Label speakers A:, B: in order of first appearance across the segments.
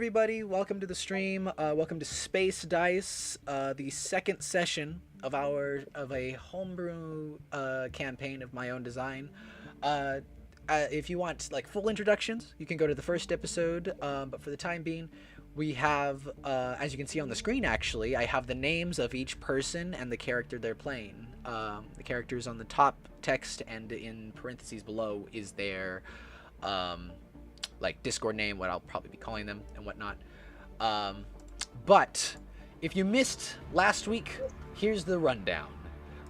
A: everybody. Welcome to the stream. Welcome to Space Dice, the second session of a homebrew campaign of my own design. If you want like full introductions, you can go to the first episode. But for the time being, we have, as you can see on the screen, actually, I have the names of each person and the character they're playing. The characters on the top text and in parentheses below is their like Discord name, what I'll probably be calling them and whatnot. But if you missed last week, here's the rundown.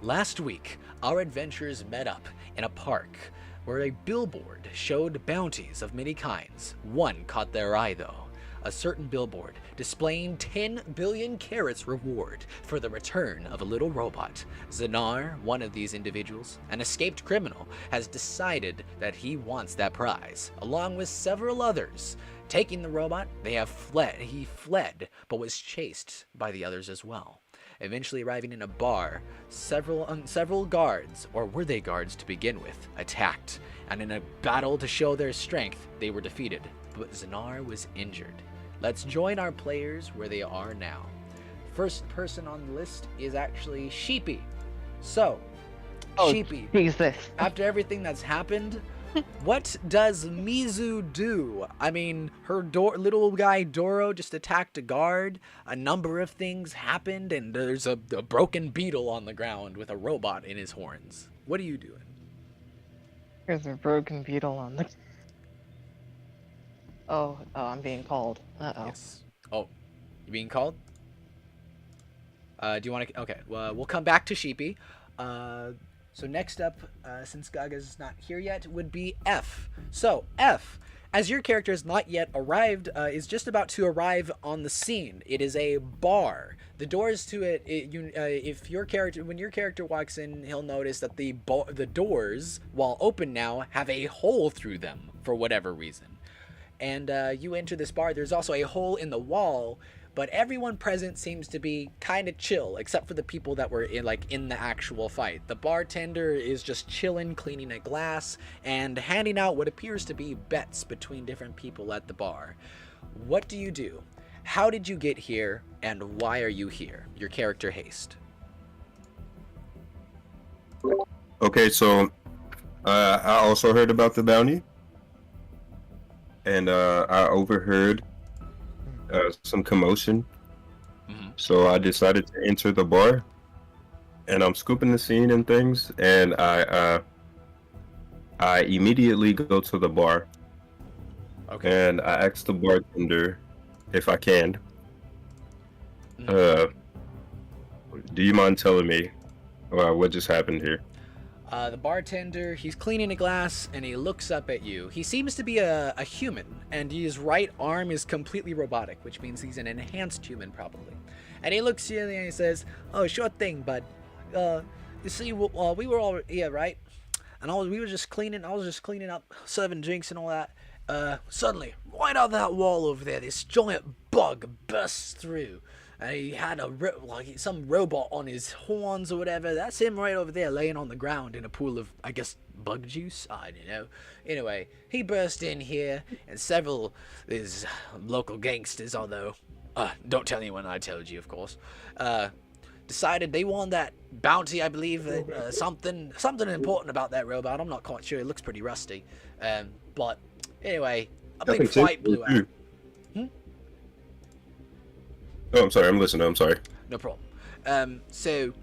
A: Last week, our adventurers met up in a park where a billboard showed bounties of many kinds. One caught their eye though. A certain billboard displaying 10 billion carats reward for the return of a little robot. Zanar, one of these individuals, an escaped criminal, has decided that he wants that prize, along with several others. Taking the robot, he fled, but was chased by the others as well. Eventually arriving in a bar, several guards, or were they guards to begin with, attacked, and in a battle to show their strength, they were defeated, but Zanar was injured. Let's join our players where they are now. First person on the list is actually Sheepy. So, Sheepy,
B: Jesus.
A: after everything that's happened, what does Mizu do? I mean, her little guy Doro just attacked a guard, a number of things happened, and there's a broken beetle on the ground with a robot in his horns. What are you doing?
B: There's a broken beetle on the... Oh, I'm being called. Uh-oh.
A: Yes. Oh, you being called? Do you want to... Okay, well, we'll come back to Sheepy. So next up, since Gaga's not here yet, would be F. So, F, as your character has not yet arrived, is just about to arrive on the scene. It is a bar. The doors to it, when your character walks in, he'll notice that the doors, while open now, have a hole through them for whatever reason. And you enter this bar. There's also a hole in the wall, but everyone present seems to be kind of chill, except for the people that were in the actual fight. The bartender is just chilling, cleaning a glass, and handing out what appears to be bets between different people at the bar. What do you do? How did you get here, and why are you here? Your character Haste.
C: Okay, so I also heard about the bounty. And I overheard some commotion, so I decided to enter the bar, and I'm scooping the scene and things, and I immediately go to the bar, and I ask the bartender if I can. Do you mind telling me what just happened here?
A: The bartender, he's cleaning a glass, and he looks up at you. He seems to be a human, and his right arm is completely robotic, which means he's an enhanced human, probably. And he looks at you, and he says, "Oh, sure thing, bud. You see, we were all here, right? And I was just cleaning up, serving drinks and all that. Suddenly, right out of that wall over there, this giant bug bursts through. And he had some robot on his horns or whatever. That's him right over there laying on the ground in a pool of, I guess, bug juice? I don't know. Anyway, he burst in here, and several these local gangsters, although, don't tell anyone I told you, of course, decided they won that bounty, I believe. Something important about that robot. I'm not quite sure. It looks pretty rusty. But anyway, a big fight blew out.
C: Oh, I'm sorry. I'm listening. I'm sorry.
A: No problem. So,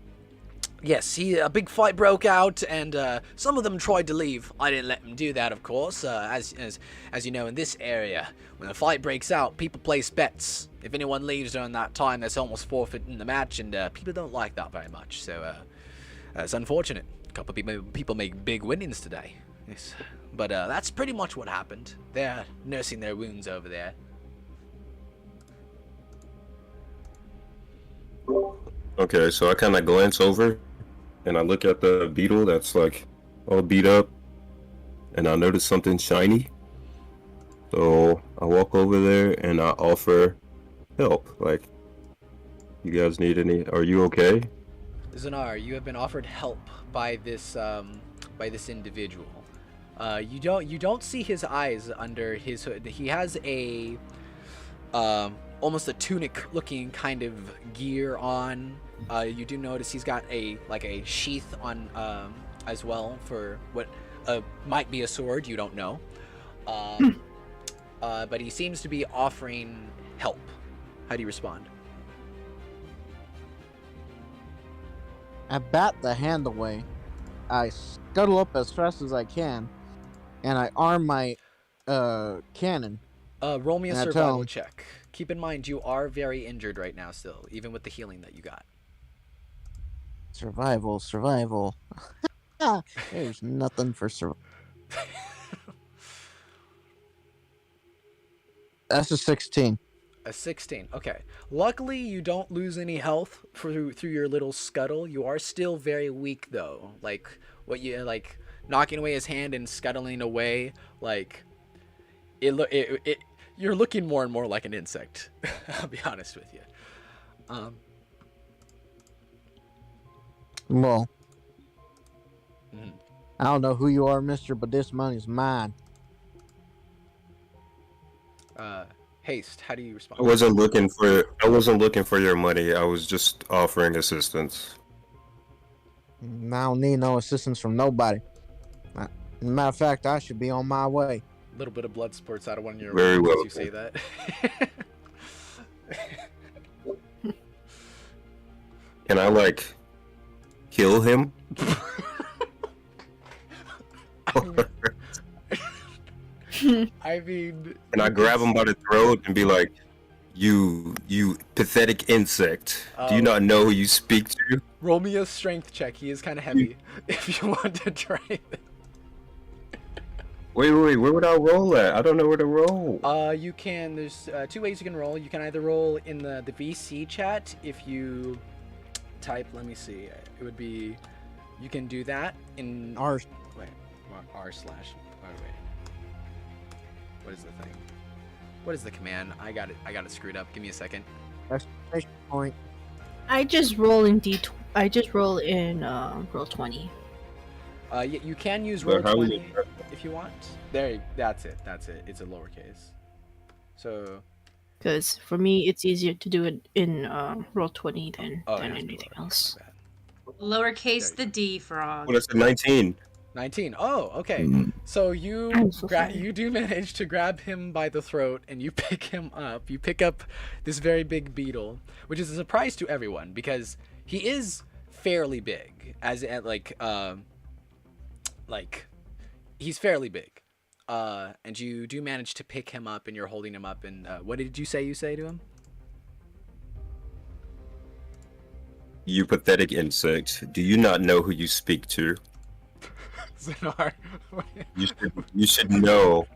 A: yes, a big fight broke out, and some of them tried to leave. I didn't let them do that, of course. As you know, in this area, when a fight breaks out, people place bets. If anyone leaves during that time, that's almost forfeiting the match, and people don't like that very much. So, it's unfortunate. A couple of people make big winnings today. Yes. But that's pretty much what happened. They're nursing their wounds over there.
C: Okay, so I kind of glance over, and I look at the beetle that's like all beat up, and I notice something shiny. So I walk over there and I offer help. Like, you guys need any? Are you okay?
A: Zanar, you have been offered help by this individual. You don't see his eyes under his hood. He has a almost a tunic-looking kind of gear on. You do notice he's got a sheath on as well for what might be a sword. You don't know, but he seems to be offering help. How do you respond?
D: I bat the hand away. I scuttle up as fast as I can, and I arm my cannon.
A: Roll me a
D: And I tell
A: survival
D: him-
A: check. Keep in mind you are very injured right now still, even with the healing that you got.
D: Survival. There's nothing for survival. That's a 16.
A: A 16. Okay. Luckily, you don't lose any health through your little scuttle. You are still very weak, though. Like what you like, knocking away his hand and scuttling away. Like it. You're looking more and more like an insect. I'll be honest with you.
D: Well,
A: Mhm.
D: I don't know who you are, mister, but this money's mine.
A: Haste. How do you respond?
C: I wasn't looking for your money. I was just offering assistance.
D: I don't need no assistance from nobody. As a matter of fact, I should be on my way.
A: A little bit of blood spurts out of one of your
C: Very
A: wounds as
C: well.
A: you say that.
C: Can I like kill him?
A: I mean,
C: Can I grab him by the throat and be like, "You pathetic insect! Do you not know who you speak to?"
A: roll me a strength check. He is kind of heavy. If you want to try it.
C: Wait, where would I roll at? I don't know where to roll.
A: You can. There's two ways you can roll. You can either roll in the VC chat if you type. Let me see. It would be. You can do that in
D: R.
A: Wait, r slash. Oh wait. What is the thing? What is the command? I got it screwed up. Give me a second.
D: Exclamation point.
E: I just roll in I just roll in roll 20.
A: You can use
C: But
A: roll
C: how would
A: 20
C: you-
A: if you want. There. That's it. It's a lowercase. So.
E: Because for me, it's easier to do it in roll 20 than
A: it has to be
E: anything
A: lowercase,
E: else.
A: my bad.
F: Lowercase
A: There
F: the D, frog.
C: What is it? 19.
A: 19. Oh, okay.
C: Mhm.
A: So you
E: I'm so sorry.
A: you do manage to grab him by the throat and you pick him up. You pick up this very big beetle, which is a surprise to everyone because he is fairly big. He's fairly big. And you do manage to pick him up and you're holding him up. And what did you say to him?
C: You pathetic insect! Do you not know who you speak to?
A: Zenar.
C: You should know.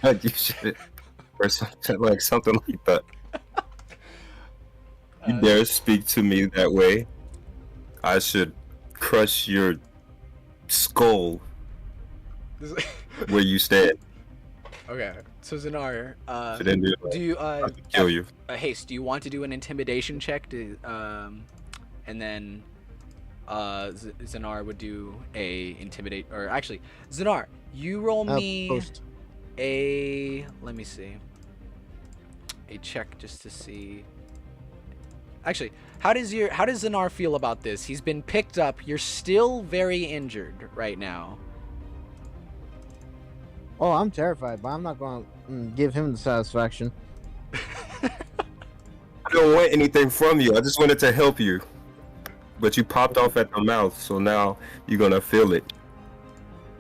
C: You should, or something like that. You dare speak to me that way? I should crush your skull where you stand.
A: Okay. So Zenar,
C: Should then
A: do you
C: I should kill you.
A: Haste, do you want to do an intimidation check to and then Zenar would do a intimidate, or actually Zenar, you roll me
D: Post.
A: let me see, a check just to see. Actually, how does Zenar feel about this? He's been picked up. You're still very injured right now.
D: Oh, I'm terrified, but I'm not going to give him the satisfaction.
C: I don't want anything from you. I just wanted to help you. But you popped off at the mouth, so now you're gonna feel it.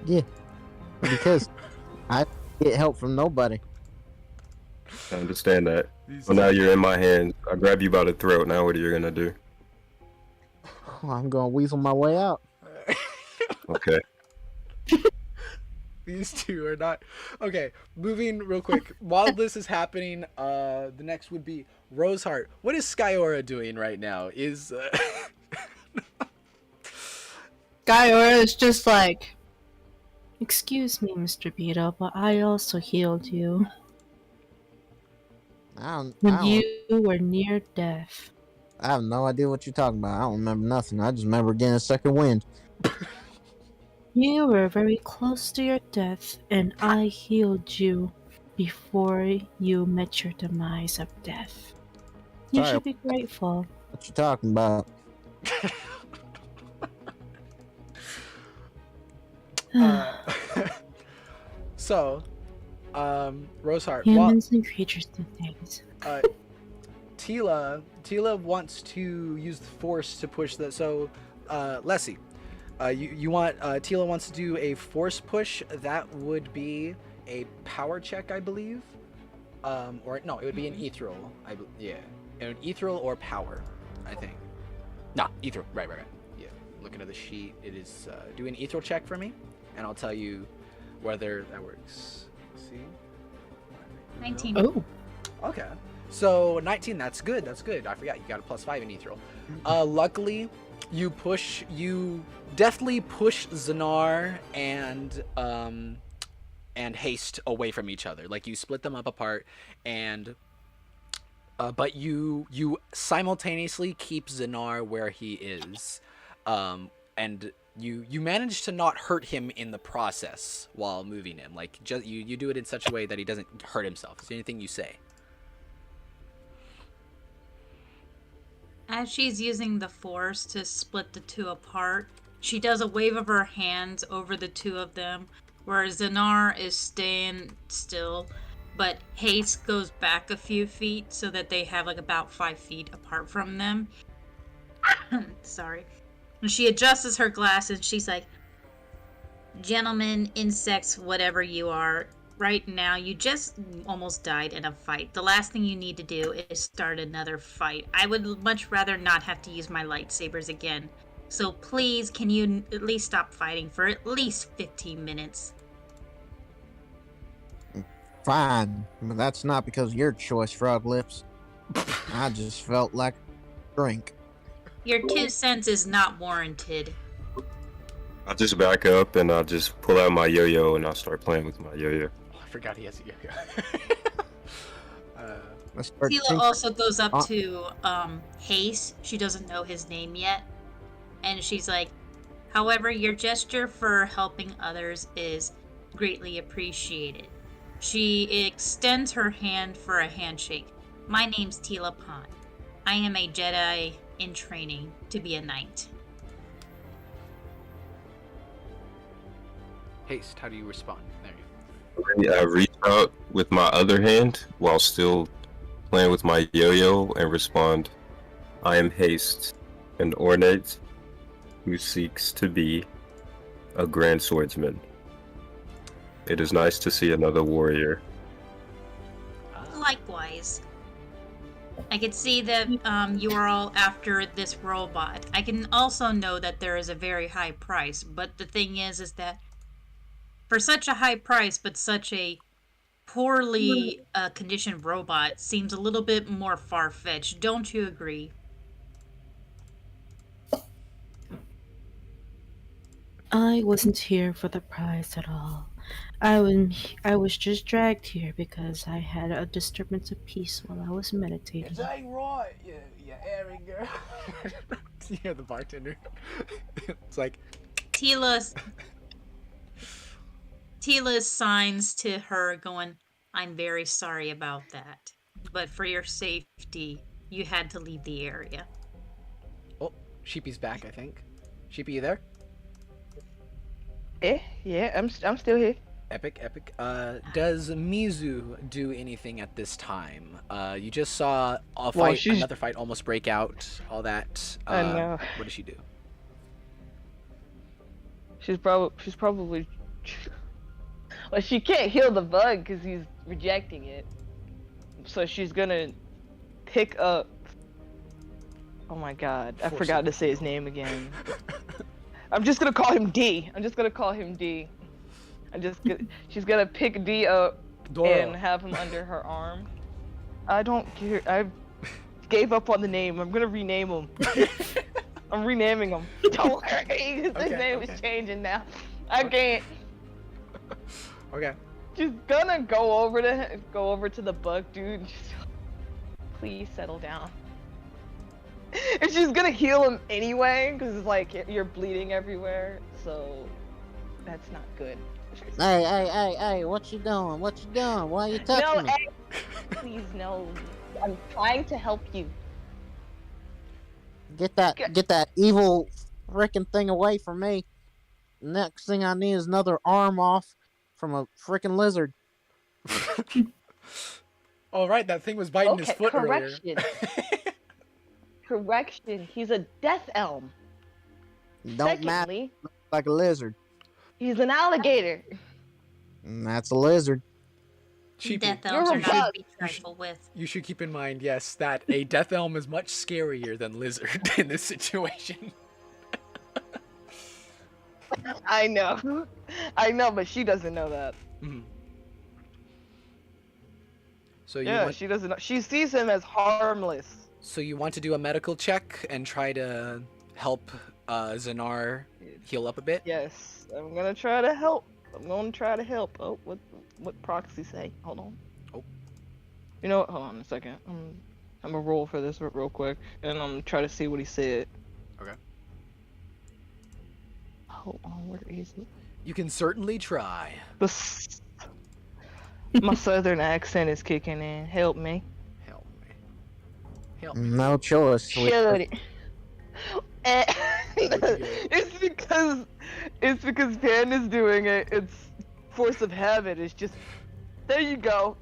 D: Yeah, because I get help from nobody.
C: I understand that. Well, now you're in my hands. I grab you by the throat. Now what are you gonna do?
D: Oh, I'm going to weasel my way out.
C: Okay.
A: These two are not okay. Moving real quick. While this is happening, the next would be Roseheart. What is Skyora doing right now?
E: Skyora is just like, excuse me, Mr. Beetle, but I also healed you when you were near death.
D: I have no idea what you're talking about. I don't remember nothing. I just remember getting a second wind.
E: You were very close to your death, and I healed you. before you met your demise of death. You
D: Sorry.
E: should be grateful.
D: What you talking about?
A: So, Roseheart,
E: Humans and creatures do things.
A: Tila wants to use the force to push the. So, Lessie, you want Tila wants to do a force push. That would be a power check, I believe. Or no, it would be an ethereal. Yeah, an ethereal or power, I think. Nah, ethereal. Right. Yeah, looking at the sheet, it is do an ethereal check for me, and I'll tell you whether that works. Let's see.
F: 19.
E: Oh,
A: Okay. So 19, that's good. That's good. I forgot you got a +5 in ethereal. Luckily, you definitely push Zanar and Haste away from each other. Like you split them up apart, and but you simultaneously keep Zanar where he is, and you manage to not hurt him in the process while moving him. Like just you do it in such a way that he doesn't hurt himself. Is there anything you say?
F: As she's using the force to split the two apart, she does a wave of her hands over the two of them, where Zanar is staying still, but Haste goes back a few feet so that they have like about 5 feet apart from them. Sorry. And she adjusts her glasses. She's like, "Gentlemen, insects, whatever you are, right now you just almost died in a fight. The last thing you need to do is start another fight. I would much rather not have to use my lightsabers again. So please, can you at least stop fighting for at least 15 minutes?
D: Fine, but that's not because of your choice, Frog Lips. I just felt like a drink.
F: Your 2 cents is not warranted."
C: I just back up and I just pull out my yo-yo and I start playing with my yo-yo.
A: Oh, I forgot he has a yo-yo.
D: Let's start
F: Tila
D: thinking-
F: also goes up to Haste. She doesn't know his name yet. And she's like, "However, your gesture for helping others is greatly appreciated." She extends her hand for a handshake. "My name's Tila Pond. I am a Jedi in training to be a knight."
A: Haste, how do you respond? There you
C: I reach out with my other hand while still playing with my yo-yo and respond, "I am Haste, an ornate who seeks to be a grand swordsman. It is nice to see another warrior."
F: Likewise. I can see that you are all after this robot. I can also know that there is a very high price, but the thing is that for such a high price but such a poorly conditioned robot seems a little bit more far-fetched. Don't you agree?
E: I wasn't here for the prize at all. I was just dragged here because I had a disturbance of peace while I was meditating.
A: ain't right, you airy girl. You hear the bartender. It's like,
F: Tila signs to her going, "I'm very sorry about that. But for your safety, you had to leave the area."
A: oh, Sheepy's back, I think. Sheepy, you there?
B: Yeah, I'm still here.
A: Epic. Does Mizu do anything at this time? You just saw a fight,
B: she's-
A: another fight almost break out, all that.
B: I know.
A: What does she do?
B: She's probably. Well, she can't heal the bug because he's rejecting it. So she's gonna pick up. Oh my god, I
A: Force
B: forgot
A: it.
B: to say his name again. I'm just gonna call him D. She's gonna pick D up and have him under her arm. I don't care. I gave up on the name. I'm gonna rename him. I'm renaming him. Don't worry. His name is changing now. I can't.
A: Okay.
B: She's gonna go over to the bug dude. And just, please settle down. And she's gonna heal him anyway, because it's like you're bleeding everywhere, so that's not good.
D: Hey, what you doing? What you doing? Why you touching
B: No,
D: me?
B: hey, please, no. I'm trying to help you.
D: Get that evil freaking thing away from me. Next thing I need is another arm off from a freaking lizard.
A: All right, that thing was biting his
B: Okay,
A: foot earlier.
B: correction. Correction. He's a death elm.
D: Don't matter.
B: Secondly,
D: Like a lizard.
B: he's an alligator.
D: And that's a lizard.
A: Cheapy.
F: Death elves
B: You're
F: are
B: a
F: not
B: bug.
F: to be trifled with.
A: You should keep in mind, yes, that a death elm is much scarier than lizard in this situation.
B: I know, but she doesn't know that.
A: Mhm. So you
B: Yeah,
A: want,
B: she doesn't know. She sees him as harmless.
A: so you want to do a medical check and try to help Zanar heal up a bit?
B: Yes, I'm gonna try to help. Oh, what proxy say? Hold on.
A: Oh.
B: You know what? Hold on a second. I'm gonna roll for this real quick, and I'm try to see what he said.
A: Okay.
B: Hold on, where is it?
A: You can certainly try.
B: My southern accent is kicking in. Help me.
A: Help me. Help me.
D: No choice.
B: Shut it.
A: What'd you get?
B: It's because Pan is doing it. It's force of habit. It's just there you go.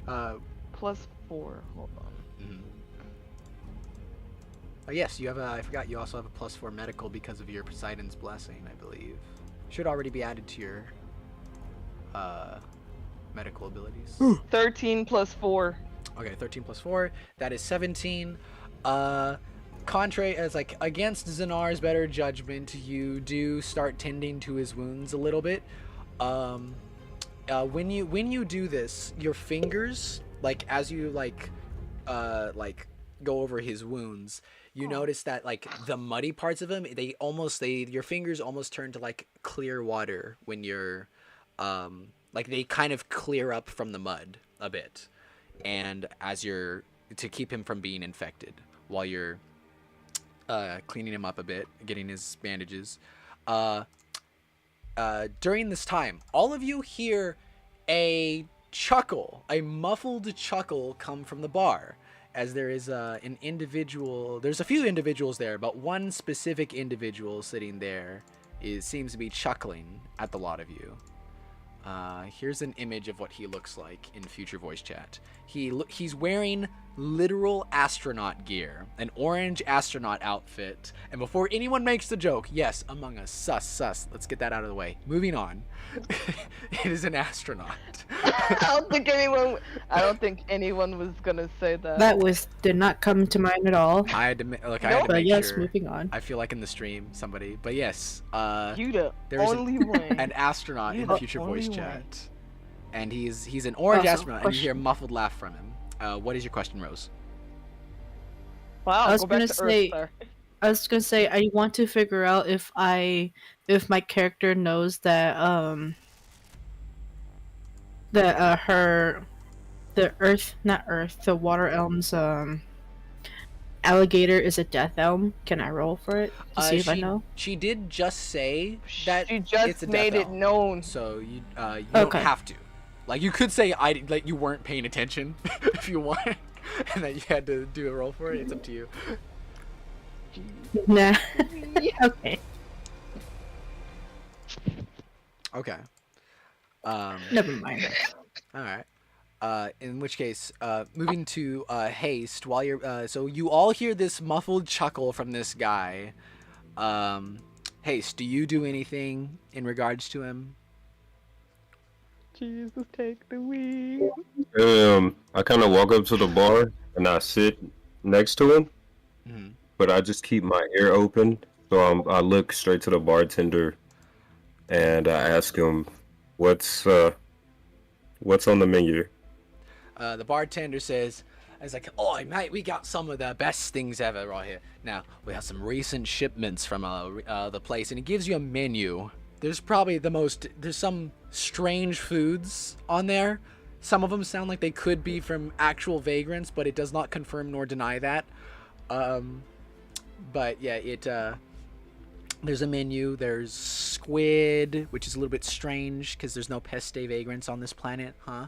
B: +4. Hold on.
A: Mhm. Oh, yes, you have a. I forgot. You also have a +4 medical because of your Poseidon's blessing, I believe. Should already be added to your medical abilities.
B: 13 + 4.
A: Okay, 13 + 4. That is 17. Contrary as like against Zanar's better judgment, you do start tending to his wounds a little bit. When you do this, your fingers, like as you like go over his wounds, you notice that like the muddy parts of him, your fingers almost turn to like clear water when you're like they kind of clear up from the mud a bit, and as you're to keep him from being infected while you're cleaning him up a bit, getting his bandages. During this time, all of you hear a chuckle, a muffled chuckle come from the bar, as there is an individual. There's a few individuals there, but one specific individual sitting there seems to be chuckling at the lot of you. Here's an image of what he looks like in future voice chat. He's wearing literal astronaut gear, an orange astronaut outfit. And before anyone makes the joke, yes, Among Us, sus. Let's get that out of the way. Moving on. It is an astronaut.
B: I don't think anyone was gonna say that.
E: That did not come to mind at all.
A: I had to make
E: But yes,
A: sure.
E: moving on.
A: I feel like in the stream, somebody. But yes,
B: You the
A: there's
B: only one.
A: an astronaut
B: You
A: in
B: the
A: future
B: only
A: voice
B: one.
A: chat. And he's an orange
E: Also,
A: astronaut, and you hear a muffled laugh from him. What is your question, Rose?
B: Wow,
E: I was
B: go back
E: gonna
B: to
E: say-
B: Earth, sir.
E: I was gonna say I want to figure out if my character knows that the water elm's alligator is a death elm. Can I roll for it to see if I know?
A: She did just say that
B: She
A: it's
B: just
A: a
B: made
A: death
B: it
A: elm,
B: known.
A: so you don't
E: Okay.
A: have to. Like you could say like you weren't paying attention if you want, and that you had to do a roll for it. It's up to you.
E: Nah. Okay.
A: Okay.
E: Never mind.
A: All right. In which case, moving to haste. While you're so you all hear this muffled chuckle from this guy. Haste, do you do anything in regards to him?
B: Jesus, take the wheel.
C: I kind of walk up to the bar and I sit next to him,
A: Mm-hmm.
C: but I just keep my ear open. So I look straight to the bartender and I ask him, "What's on the menu?"
A: The bartender says, "It's like, oh mate, we got some of the best things ever right here. Now we have some recent shipments from the place," and he gives you a menu. There's some strange foods on there. Some of them sound like they could be from actual vagrants, but it does not confirm nor deny that. But yeah, There's a menu. There's squid, which is a little bit strange because there's no peste vagrants on this planet, huh?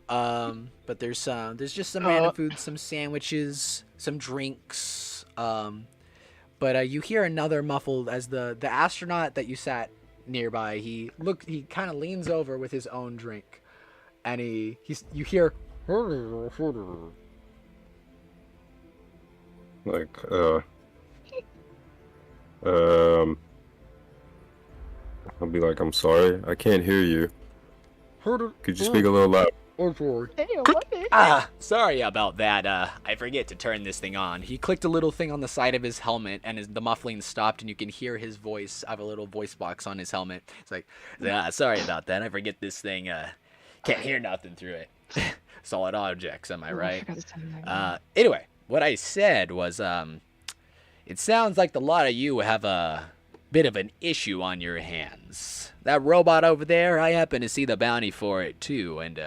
A: But there's just some random food, some sandwiches, some drinks. But you hear another muffled as the astronaut that you sat nearby. He kind of leans over with his own drink, and you hear
C: Like, I'll be like, I'm sorry, I can't hear you. Could you speak a little loud?
A: Sorry about that. I forget to turn this thing on. He clicked a little thing on the side of his helmet, and the muffling stopped, and you can hear his voice. I have a little voice box on his helmet. It's like, sorry about that. I forget this thing. Can't hear nothing through it. Solid objects, am I right? Anyway, what I said was, it sounds like the lot of you have a bit of an issue on your hands. That robot over there, I happen to see the bounty for it too, and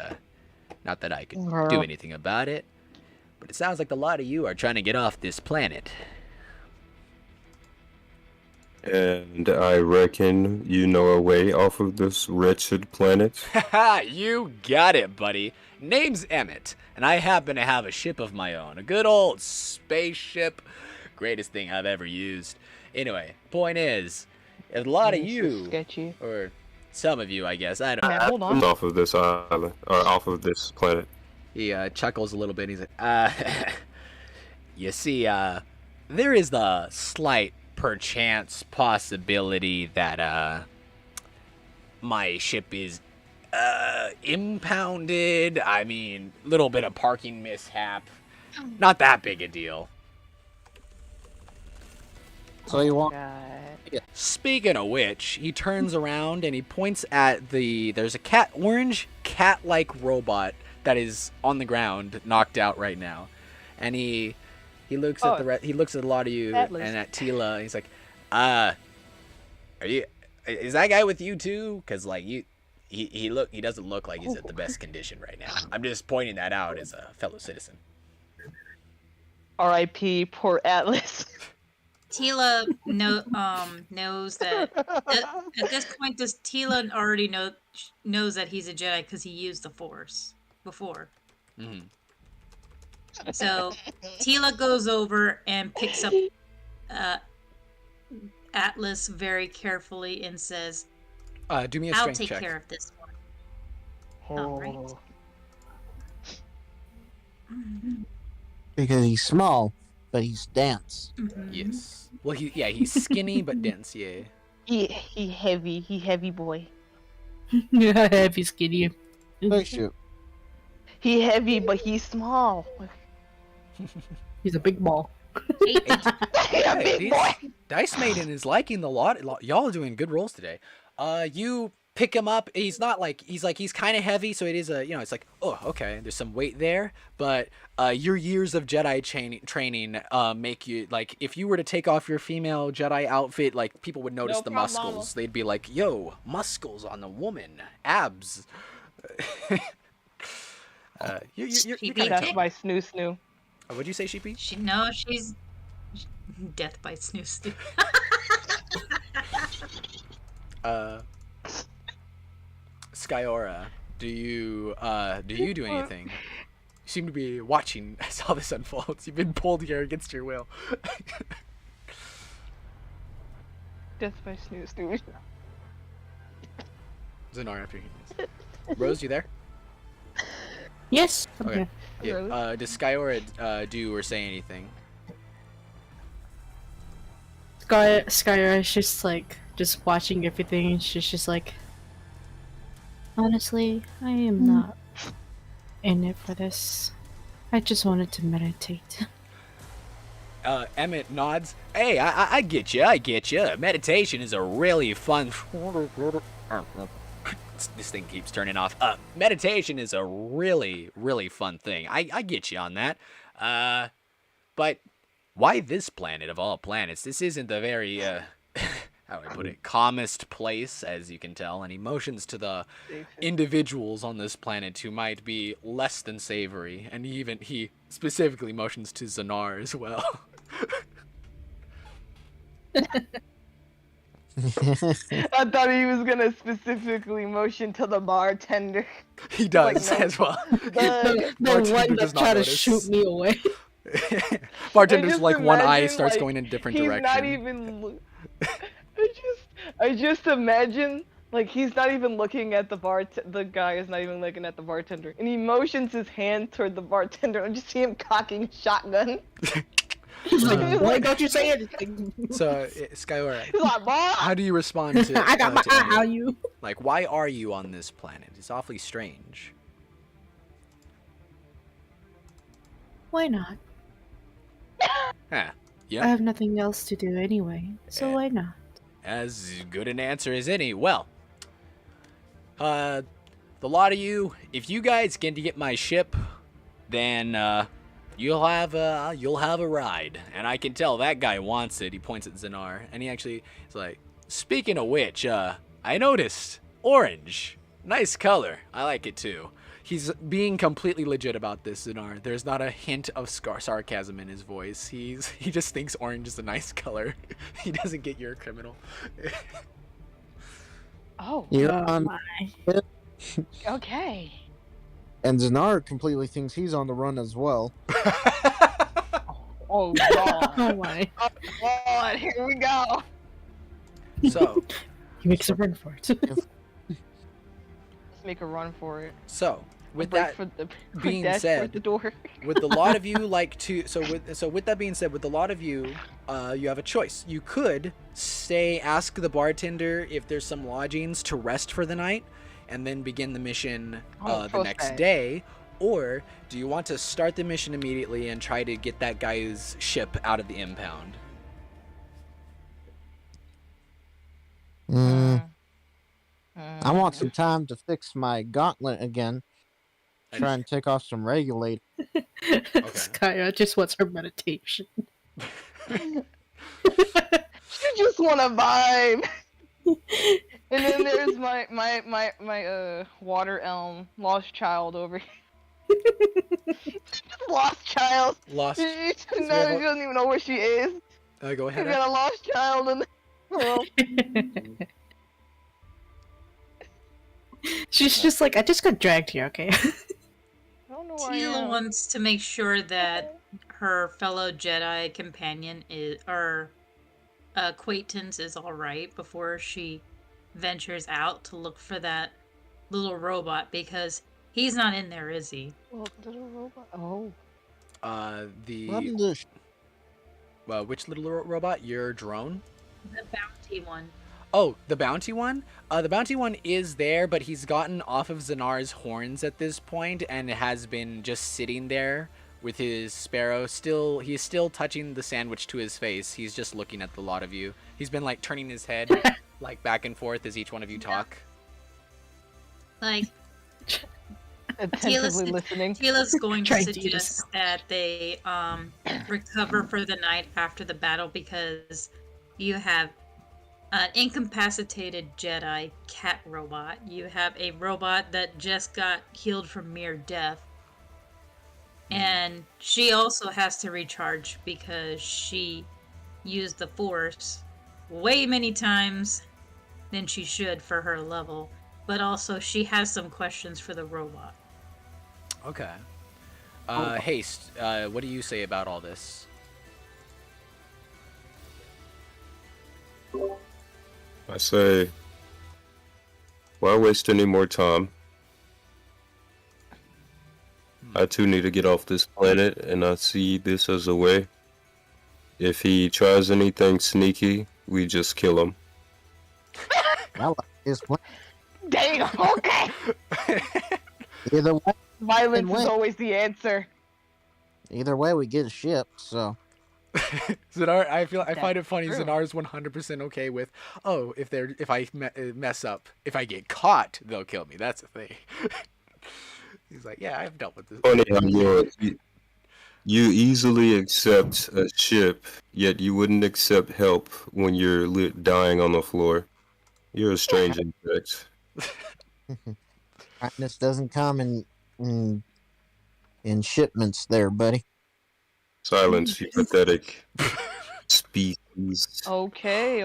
A: not that I could do anything about it, but it sounds like the lot of you are trying to get off this planet.
C: And I reckon you know a way off of this wretched planet.
A: Haha, you got it, buddy. Name's Emmett, and I happen to have a ship of my own. A good old spaceship. Greatest thing I've ever used. Anyway, point is, a lot of you,
B: sketchy.
A: or some of you, I guess, I don't know.
B: Yeah, hold on.
C: Off of this island, or off of this planet.
A: He chuckles a little bit. He's like, you see, there is the slight perchance possibility that my ship is impounded. I mean, little bit of parking mishap. Not that big a deal.
D: So you want?
A: Speaking of which, he turns around and he points at there's a orange cat-like robot that is on the ground, knocked out right now, and he looks at he looks at a lot of you and at Tila, and he's like, is that guy with you too? Because like he doesn't look like he's at the best condition right now. I'm just pointing that out as a fellow citizen.
B: R.I.P. Poor Atlas.
F: Tila knows that at this point, does Tila already knows that he's a Jedi because he used the Force before?
A: Mm-hmm.
F: So Tila goes over and picks up Atlas very carefully and says,
A: Do me a
F: "I'll
A: strength
F: take
A: check.
F: care of this one." All right.
D: Because he's small, but he's dense.
F: Mm-hmm.
A: Yes. Well, he's skinny but dense. Yeah.
B: He heavy boy.
E: Heavy skinny.
D: Oh shoot!
B: He heavy, but he's small.
E: He's a big ball.
B: Yeah, big boy.
A: Dice Maiden is liking the lot. Y'all are doing good rolls today. You pick him up. He's kind of heavy, so it is it's like, oh, okay, there's some weight there. But your years of Jedi training make you, like, if you were to take off your female Jedi outfit, like, people would notice the muscles. They'd be like, yo, muscles on the woman, abs. You're kind of
B: That's my snoo.
A: What'd you say, Sheepy?
F: She's death by snooze.
A: Skyora, do you do anything? You seem to be watching as all this unfolds. You've been pulled here against your will.
B: Death by snooze.
A: Zanar, after hearing this. Rose, you there?
E: Yes.
A: Okay. Yeah. Does Skyora do or say anything?
E: Skyra is just watching everything, and she's just like, honestly, I am not in it for this. I just wanted to meditate.
A: Emmett nods. Hey, I get you. Meditation is a really fun. This thing keeps turning off. Meditation is a really, really fun thing. I get you on that. But why this planet of all planets? This isn't the very, how do I put it, calmest place, as you can tell, and he motions to the individuals on this planet who might be less than savory, and he specifically motions to Zanar as well.
B: I thought he was gonna specifically motion to the bartender.
A: He does
B: Like, no.
A: as well.
B: The
A: Bartender
E: one
A: does
E: that
A: not
E: tried to
A: notice.
E: shoot me away.
A: Bartender's
B: just
A: like one eye
B: imagine,
A: starts
B: like,
A: going in a different
B: he's
A: direction.
B: not even. I just imagine like he's not even looking at the guy is not even looking at the bartender, and he motions his hand toward the bartender. I just see him cocking shotgun.
E: He's like,
B: He's
E: boy,
B: like-
E: don't you say anything.
A: So, Skyora,
B: He's like, "Boy!"
A: how do you respond to?
E: I got my
A: to
E: eye
A: Ender?
E: on you.
A: Like, why are you on this planet? It's awfully strange.
E: Why not?
A: Huh.
E: I
A: Yeah.
E: have nothing else to do anyway, so why not?
A: As good an answer as any. Well, the lot of you, if you guys get to get my ship, then you'll have a ride, and I can tell that guy wants it. He points at Zanar, and he actually is like, speaking of which, I noticed orange, nice color. I like it too. He's being completely legit about this, Zanar. There's not a hint of sarcasm in his voice. He just thinks orange is a nice color. He doesn't get you're a criminal.
B: Oh,
D: You're
E: Oh
D: on,
E: my.
B: okay.
D: and Zanar completely thinks he's on the run as well.
B: Oh god.
E: Oh my.
B: Oh god, here we go.
A: So,
E: He makes a run for it.
B: Let's make a run for it.
A: so with
B: Break
A: that
B: for the,
A: being
B: dash for
A: said,
B: the door.
A: with a lot of you like to with that being said, with a lot of you, you have a choice. You could ask the bartender if there's some lodgings to rest for the night, and then begin the mission the
B: so
A: next
B: sad.
A: day. Or do you want to start the mission immediately and try to get that guy's ship out of the impound?
D: I want some time to fix my gauntlet again. Try and take off some regulate.
E: Skya just wants her meditation.
B: You just want to vibe. And then there's my water elm lost child over here. Lost child.
A: Lost.
B: She doesn't even know where she is.
A: Go
B: She
A: ahead.
B: got a lost child in the world.
E: She's just like, I just got dragged here, okay?
B: I don't know where I
F: Tila
B: am.
F: wants to make sure that her fellow Jedi companion acquaintance is alright before she ventures out to look for that little robot, because he's not in there, is he?
B: Well, little robot. Oh.
A: Which little robot? Your drone?
F: The bounty one.
A: Oh, the bounty one? The bounty one is there, but he's gotten off of Zanar's horns at this point and has been just sitting there with his sparrow. He's still touching the sandwich to his face. He's just looking at the lot of you. He's been like turning his head like back and forth as each one of you talk.
F: Like,
B: Attentively listening.
F: Tila's going to
E: Trying to eat
F: suggest that they recover for the night after the battle, because you have an incapacitated Jedi cat robot. You have a robot that just got healed from mere death. And she also has to recharge because she used the Force way many times than she should for her level. But also she has some questions for the robot.
A: Okay. Haste, what do you say about all this?
C: I say, why waste any more time? I too need to get off this planet, and I see this as a way. If he tries anything sneaky, we just kill him.
D: I like this one.
B: Damn, okay.
D: Either way,
B: Violence is
D: win.
B: always the answer.
D: we get a ship. So
A: Zanar, I find it funny.
B: true.
A: Zanar is 100% okay with, if I mess up, if I get caught, they'll kill me. That's the thing. He's like, yeah, I've dealt with this.
C: Funny how you easily accept a ship, yet you wouldn't accept help when you're dying on the floor. You're a strange insect.
D: kindness doesn't come in shipments, there, buddy.
C: Silence, you pathetic species.
B: Okay.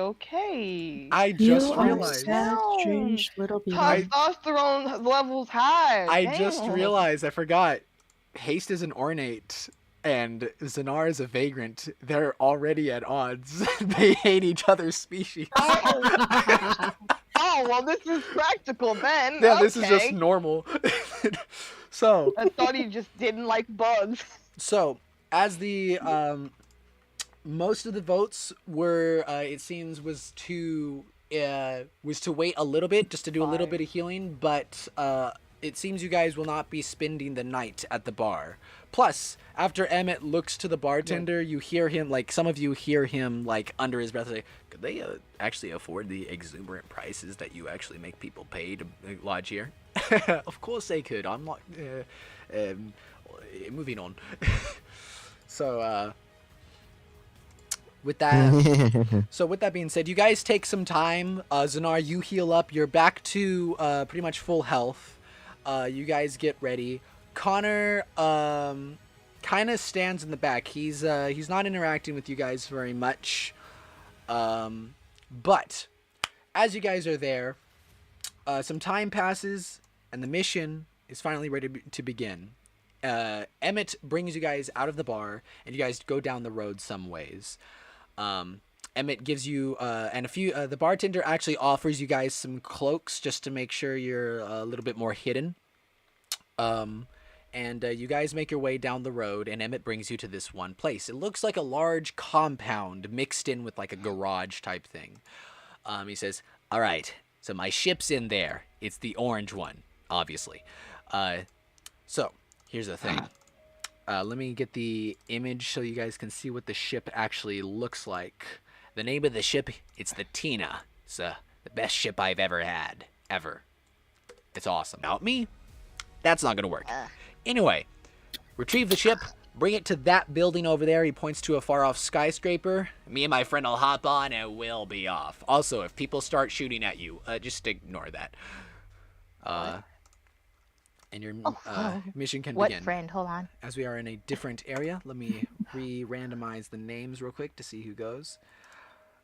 A: I just
E: You are
A: realized.
E: sad, strange little baby.
B: Testosterone levels high.
A: I
B: Damn.
A: just realized. I forgot. Haste is an ornate, and Zanar is a vagrant. They're already at odds. They hate each other's species.
B: Oh, well, this is practical then.
A: Yeah, this is just
B: Okay.
A: normal. So,
B: I thought he just didn't like bugs.
A: as the most of the votes were, it seems, was to wait a little bit, just to do a little bit of healing, but it seems you guys will not be spending the night at the bar. Plus, after Emmett looks to the bartender, you hear him, like, some of you hear him, like, under his breath say, could they actually afford the exuberant prices that you actually make people pay to lodge here? Of course they could. I'm not, moving on. So, with that being said, you guys take some time. Zanar, you heal up. You're back to pretty much full health. You guys get ready. Connor kind of stands in the back. He's not interacting with you guys very much. But as you guys are there, some time passes and the mission is finally ready to begin. Emmett brings you guys out of the bar and you guys go down the road some ways. Emmett gives you and a few the bartender actually offers you guys some cloaks just to make sure you're a little bit more hidden. And you guys make your way down the road, and Emmett brings you to this one place. It looks like a large compound mixed in with like a garage type thing. He says, all right, so my ship's in there. It's the orange one, obviously. So here's the thing. Let me get the image so you guys can see what the ship actually looks like. The name of the ship, it's the Tina. It's the best ship I've ever had. Ever. It's awesome. Not me. That's not going to work. Anyway, retrieve the ship, bring it to that building over there. He points to a far-off skyscraper. Me and my friend will hop on and we'll be off. Also, if people start shooting at you, just ignore that. And your mission can begin.
B: What friend? Hold on.
A: As we are in a different area, let me re-randomize the names real quick to see who goes.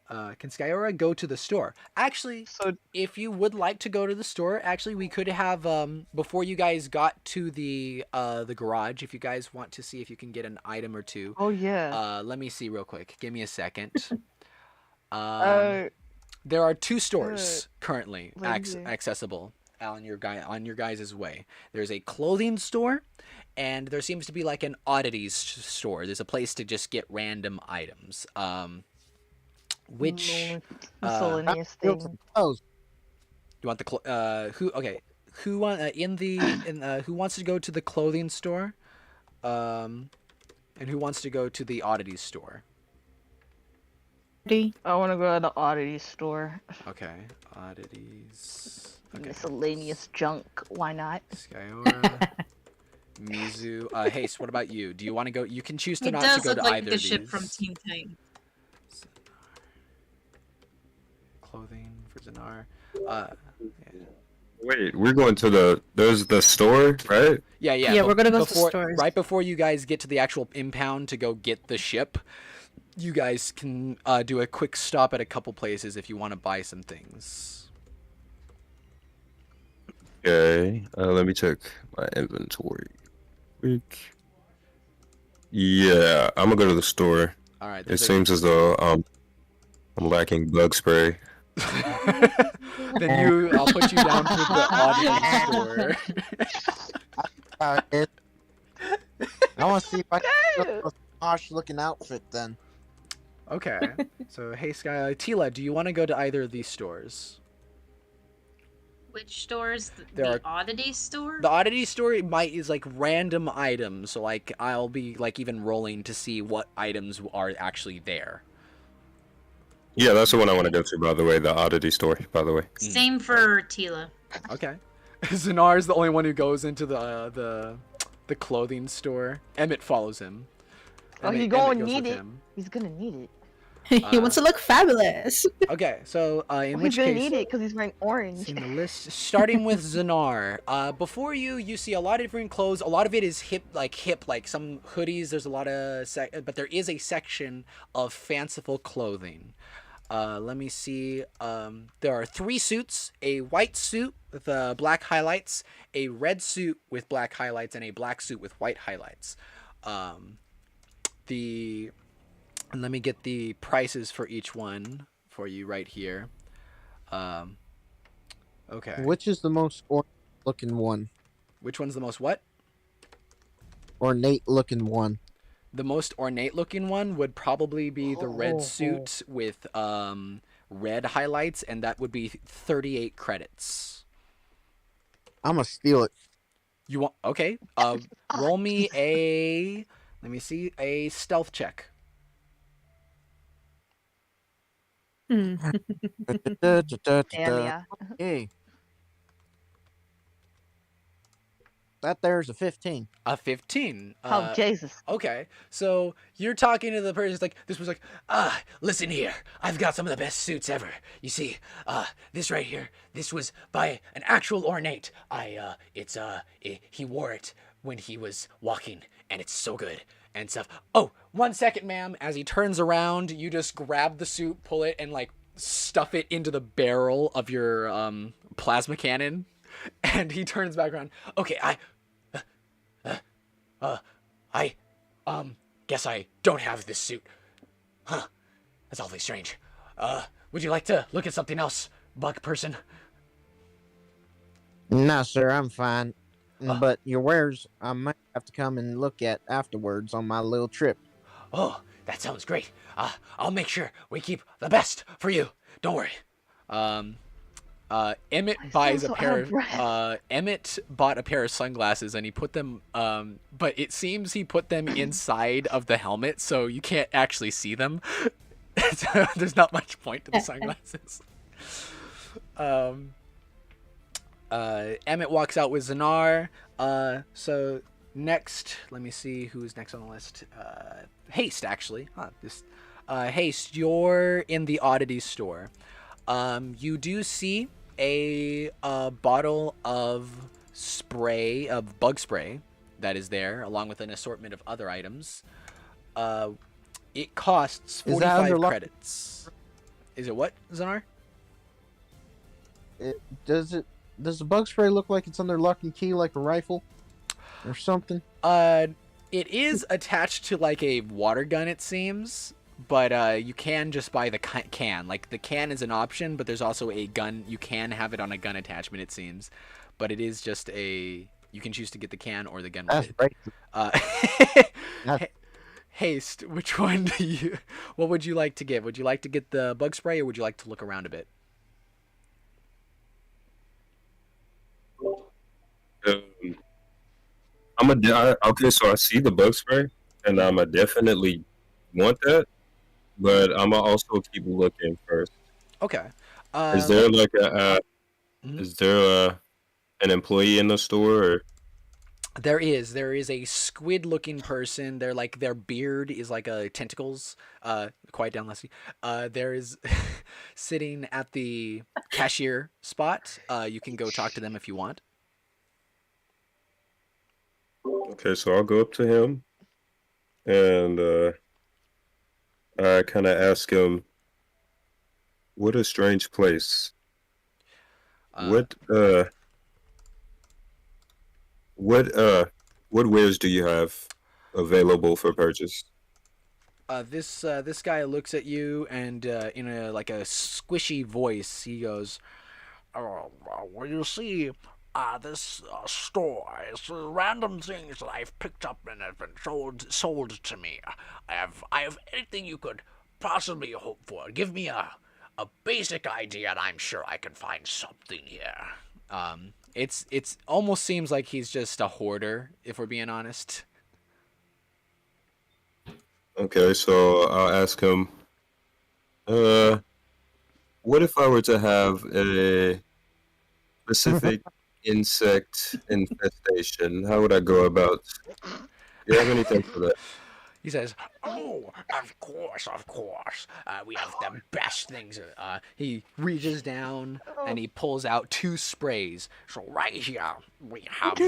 A: Can Skyora go to the store? Actually, if you would like to go to the store, actually, we could have, before you guys got to the garage, if you guys want to see if you can get an item or two.
B: Oh, yeah.
A: Let me see real quick. Give me a second. There are 2 stores currently accessible on your guys' way. There's a clothing store, and there seems to be like an oddities store. There's a place to just get random items. Which
B: miscellaneous thing.
A: You want the who wants to go to the clothing store, and who wants to go to the oddities store?
B: I want to go to the oddities store.
A: Okay, oddities. Okay.
B: Miscellaneous junk. Why not?
A: Skyora, Mizu, Haste. What about you? Do you want to go? You can choose to not to go to
F: like
A: either
F: the
A: of
F: ship
A: these.
F: from Teen Titans.
A: Clothing for Zanar.
C: Wait, we're going to there's the store, right?
A: Yeah.
E: Yeah, we're gonna go to the
A: before,
E: stores.
A: right before you guys get to the actual impound to go get the ship. You guys can do a quick stop at a couple places if you want to buy some things.
C: Okay, let me check my inventory. Quick. Yeah, I'm gonna go to the store.
A: All right.
C: It seems as though I'm lacking bug spray.
A: Then I'll put you down for the oddity store.
D: I want to see if I can get a posh looking outfit then.
A: Okay. So, hey, Sky, Tila, do you want to go to either of these stores?
F: Which stores?
A: There
F: The
A: are-
F: oddity store?
A: The oddity store is like random items, so like I'll be like even rolling to see what items are actually there.
C: Yeah, that's the one I want to go to, by the way. The oddity store, by the way.
F: Same for Tila.
A: Okay. Zanar is the only one who goes into the clothing store. Emmett follows him.
B: Oh, he's
A: Emmett
B: going
A: goes
B: need
A: with
B: it.
A: him.
B: He's gonna need it.
E: He wants to look fabulous.
A: Okay, so in
B: Well,
A: which
B: he's gonna
A: case,
B: need it because he's wearing orange.
A: seeing the list, starting with Zanar. Before you see a lot of different clothes. A lot of it is hip, like some hoodies. There's a lot of, but there is a section of fanciful clothing. Let me see. There are 3 suits: a white suit with black highlights, a red suit with black highlights, and a black suit with white highlights. And let me get the prices for each one for you right here. Okay.
D: Which is the most ornate looking one?
A: Which one's the most what?
D: Ornate looking one.
A: The most ornate looking one would probably be the red suit with red highlights, and that would be 38 credits.
D: I'm gonna steal it.
A: You want? Okay. Roll me a. Let me see, a stealth check.
E: Hmm.
B: Damn, yeah.
D: Hey. That there's a 15.
A: A 15.
B: Oh, Jesus.
A: Okay, so you're talking to the person. It's like this was like, listen here. I've got some of the best suits ever. You see, this right here. This was by an actual ornate. He wore it when he was walking, and it's so good and stuff. Oh, 1 second, ma'am. As he turns around, you just grab the suit, pull it, and like stuff it into the barrel of your plasma cannon. And he turns back around. Okay, I guess I don't have this suit. Huh. That's awfully strange. Would you like to look at something else, bug person?
D: No, sir, I'm fine. But your wares, I might have to come and look at afterwards on my little trip.
A: Oh, that sounds great. I'll make sure we keep the best for you. Don't worry. Emmett buys a pair of Emmett bought a pair of sunglasses, and he put them but it seems he put them inside of the helmet, so you can't actually see them. So there's not much point to the sunglasses. Emmett walks out with Zanar. So next, let me see who's next on the list. Haste, actually. Haste, you're in the oddity store. You do see a bottle of bug spray that is there, along with an assortment of other items. It costs 45 credits. Is it what, Zanar?
D: Does the bug spray look like it's under lock and key, like a rifle or something?
A: It is attached to like a water gun, it seems. But you can just buy the can. Like, the can is an option, but there's also a gun. You can have it on a gun attachment, it seems. But it is just a... You can choose to get the can or the gun with it. Haste, which one do you... What would you like to get? Would you like to get the bug spray, or would you like to look around a bit?
C: Okay, so I see the bug spray, and I'm definitely want that. But I'm gonna also keep looking first.
A: Okay.
C: Is there like an employee in the store? Or?
A: There is a squid-looking person. Their beard is like tentacles. Quiet down, Leslie. There is sitting at the cashier spot. You can go talk to them if you want.
C: Okay, so I'll go up to him, and I kind of ask him, "What a strange place. What wares do you have available for purchase?"
A: This guy looks at you, and in a squishy voice, he goes, "Well, you see, this store is random things that I've picked up and have been sold to me. I have anything you could possibly hope for. Give me a basic idea, and I'm sure I can find something here." It's almost seems like he's just a hoarder, if we're being honest.
C: Okay, so I'll ask him, what if I were to have a specific insect infestation? How would I go about? Do you have anything for that?
A: He says, "Oh, of course, of course. We have the best things." He reaches down and he pulls out 2 sprays. So right here we have.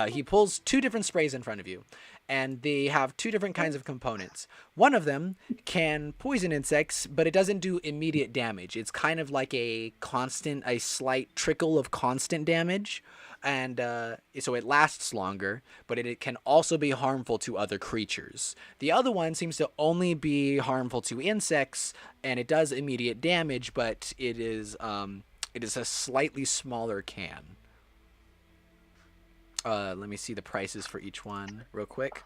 A: He pulls 2 different sprays in front of you, and they have 2 different kinds of components. One of them can poison insects, but it doesn't do immediate damage. It's kind of like a slight trickle of constant damage. And so it lasts longer, but it can also be harmful to other creatures. The other one seems to only be harmful to insects, and it does immediate damage, but it is a slightly smaller can. Let me see the prices for each one real quick.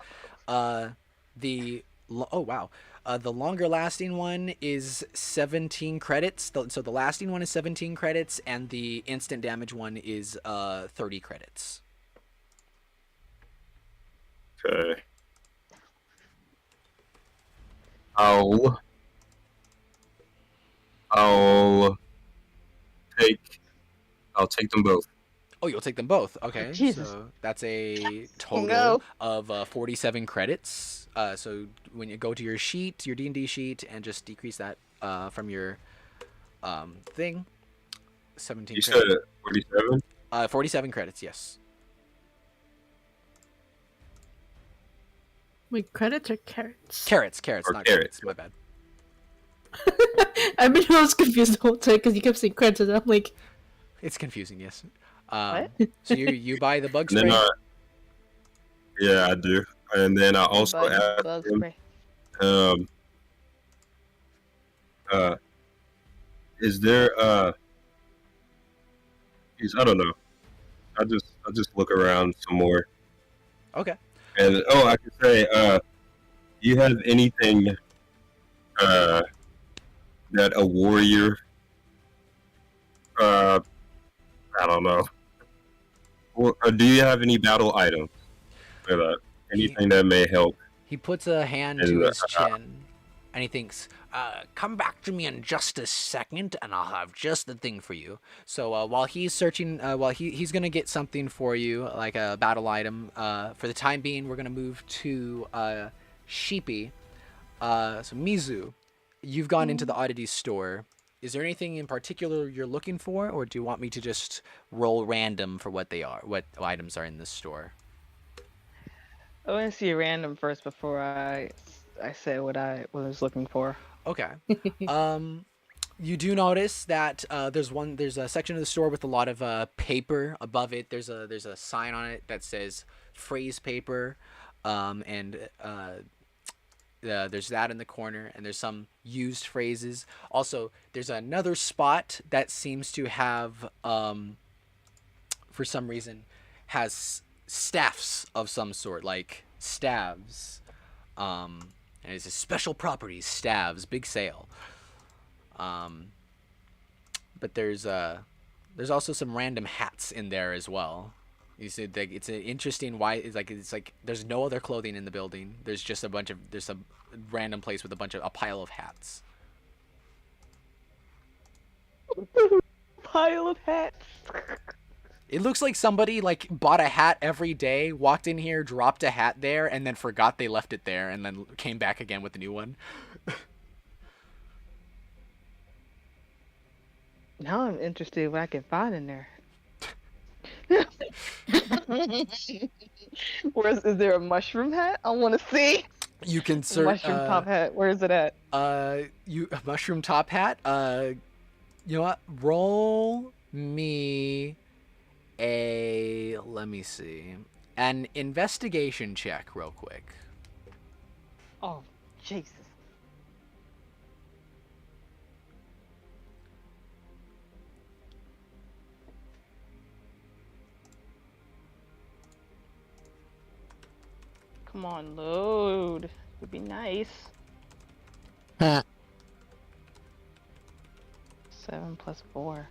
A: The longer lasting one is 17 credits. So the lasting one is 17 credits, and the instant damage one is 30 credits.
C: Okay. I'll take them both.
A: Oh, you'll take them both. Okay.
B: Jesus.
A: So that's a total
B: No.
A: of 47 credits. So when you go to your sheet, your D&D sheet, and just decrease that from your thing. 17
C: You
A: credits.
C: said 47?
A: 47 credits, yes.
E: Wait, credits or carrots?
A: Carrots,
C: Or
A: not
C: carrots.
A: credits. My bad.
E: I was confused the whole time because you kept saying credits, and I'm like,
A: It's confusing, yes.
B: What?
A: So you buy the bug
C: And
A: spray?
C: then yeah, I do. And then I also asked
B: Bug
C: him,
B: spray.
C: is there I don't know. I just look around some more.
A: Okay.
C: And I could say, do you have anything that a warrior I don't know. Or do you have any battle items for that? Anything that may help?
A: He puts a hand to his chin, and he thinks, "Come back to me in just a second, and I'll have just the thing for you." So while he's searching, he's gonna get something for you, like a battle item. For the time being, we're gonna move to Sheepy. So Mizu, you've gone into the oddity store. Is there anything in particular you're looking for, or do you want me to just roll random for what items are in this store?
B: I want to see a random first before I say what I was looking for.
A: Okay. You do notice that there's a section of the store with a lot of paper. Above it, there's a sign on it that says phrase paper, and there's that in the corner, and there's some used phrases. Also, there's another spot that seems to have, for some reason, has staffs of some sort, like staves. And it's a special properties, staves, big sale. But there's also some random hats in there as well. You see, it's an interesting it's like there's no other clothing in the building. There's just there's a random place with a pile of hats.
B: Pile of hats.
A: It looks like somebody bought a hat every day, walked in here, dropped a hat there, and then forgot they left it there, and then came back again with a new one.
B: Now I'm interested in what I can find in there. Is there a mushroom hat? I want to see.
A: You can search
B: Mushroom top hat. Where is it at?
A: A mushroom top hat. You know what? Roll me let me see, an investigation check real quick.
B: Oh, Jesus. Come on, load. Would be nice.
D: Ha.
B: 7 plus 4.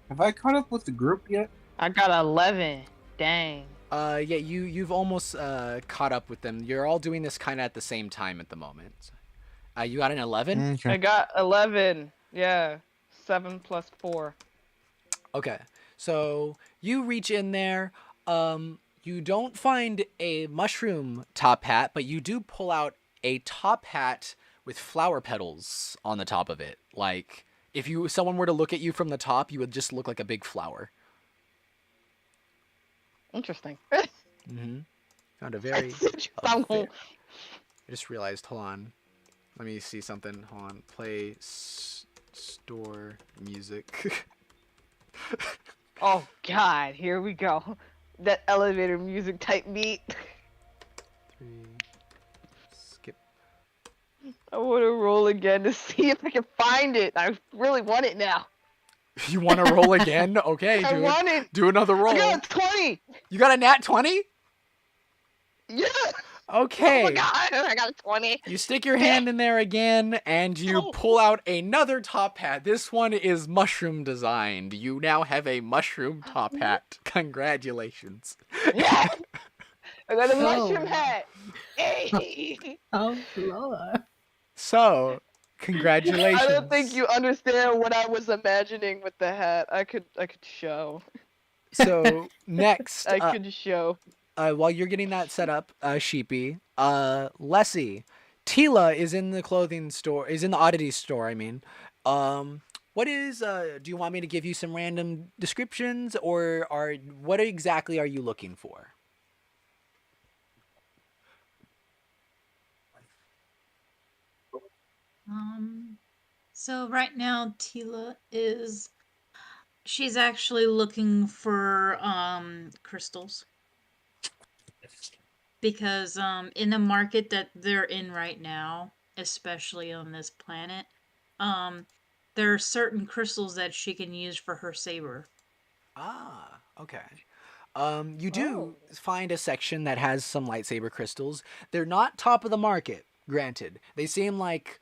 D: Have I caught up with the group yet?
B: I got 11. Dang.
A: Yeah, you've almost caught up with them. You're all doing this kind of at the same time at the moment. You got an 11?
D: Okay.
B: I got 11. Yeah. 7 plus 4.
A: Okay. So you reach in there. You don't find a mushroom top hat, but you do pull out a top hat with flower petals on the top of it. Like, if someone were to look at you from the top, you would just look like a big flower.
B: Interesting.
A: Mm-hmm. Found a very... I just realized, hold on. Let me see something. Hold on. Play store music.
B: Oh God, here we go. That elevator music type beat.
A: 3. Skip.
B: I want to roll again to see if I can find it. I really want it now.
A: You want to roll again? Okay,
B: I want it.
A: Do another roll.
B: I got a 20.
A: You got a nat 20?
B: Yeah.
A: Okay.
B: Oh my God, I got a 20.
A: You stick your hand in there again, and you pull out another top hat. This one is mushroom designed. You now have a mushroom top hat. Congratulations.
B: Yeah. I got a mushroom hat. Hey.
E: Oh, Lord.
A: So, congratulations.
B: I don't think you understand what I was imagining with the hat. I could show.
A: So, next.
B: I could show.
A: While you're getting that set up, Sheepy, Lessie, Tila is in the clothing store, is in the oddities store, I mean. What is, do you want me to give you some random descriptions, or what exactly are you looking for?
F: So right now Tila she's actually looking for crystals. Because in the market that they're in right now, especially on this planet, there are certain crystals that she can use for her saber.
A: Ah, okay. You do find a section that has some lightsaber crystals. They're not top of the market, granted. They seem like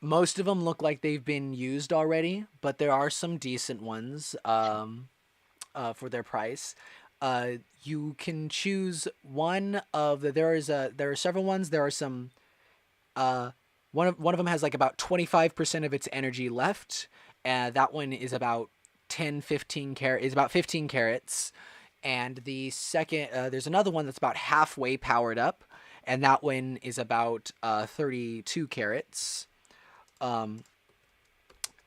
A: most of them look like they've been used already, but there are some decent ones for their price. You can choose one of the. There are several ones. There are some. One of them has like about 25% of its energy left. That one is about 15 carats. And the second, there's another one that's about halfway powered up, and that one is about 32 carats.